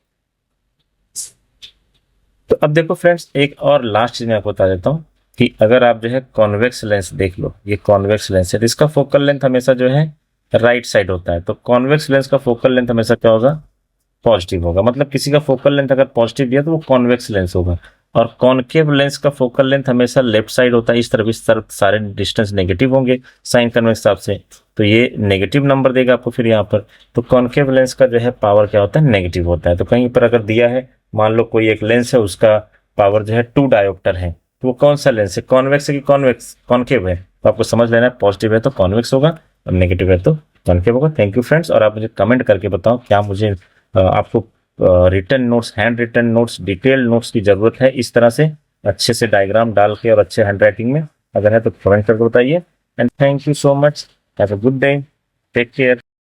तो अब देखो फ्रेंड्स एक और लास्ट चीज मैं आपको बता देता हूँ कि अगर आप जो है कॉन्वेक्स लेंस देख लो, ये कॉन्वेक्स लेंस है, इसका फोकल लेंथ हमेशा जो है राइट साइड होता है। तो कॉन्वेक्स लेंस का फोकल लेंथ हमेशा क्या होगा, पॉजिटिव होगा। मतलब किसी का फोकल लेंथ अगर पॉजिटिव दिया तो वो कॉन्वेक्स लेंस होगा। और कॉनकेव लेंस का फोकल लेंथ हमेशा लेफ्ट साइड होता है, इस तरफ सारे डिस्टेंस नेगेटिव होंगे साइन कन्वेक्स हिसाब से, तो ये नेगेटिव नंबर देगा आपको फिर यहाँ पर। तो कॉनकेव लेंस का जो है पावर क्या होता है, नेगेटिव होता है। तो कहीं पर अगर दिया है, मान लो कोई एक लेंस है उसका पावर जो है 2 डायोप्टर है, तो वो कौन सा लेंस है, कॉन्वेक्स है कि कॉनकेव है, तो आपको समझ लेना है, पॉजिटिव है तो कॉन्वेक्स होगा और नेगेटिव है तो कॉनकेव होगा। थैंक यू फ्रेंड्स, और आप मुझे कमेंट करके बताओ क्या मुझे आपको written notes, hand written notes, detailed notes की जरूरत है, इस तरह से अच्छे से डायग्राम डाल के और अच्छे हैंड राइटिंग में, अगर है तो कमेंट करके बताइए। And thank you so much, have a good day, take care.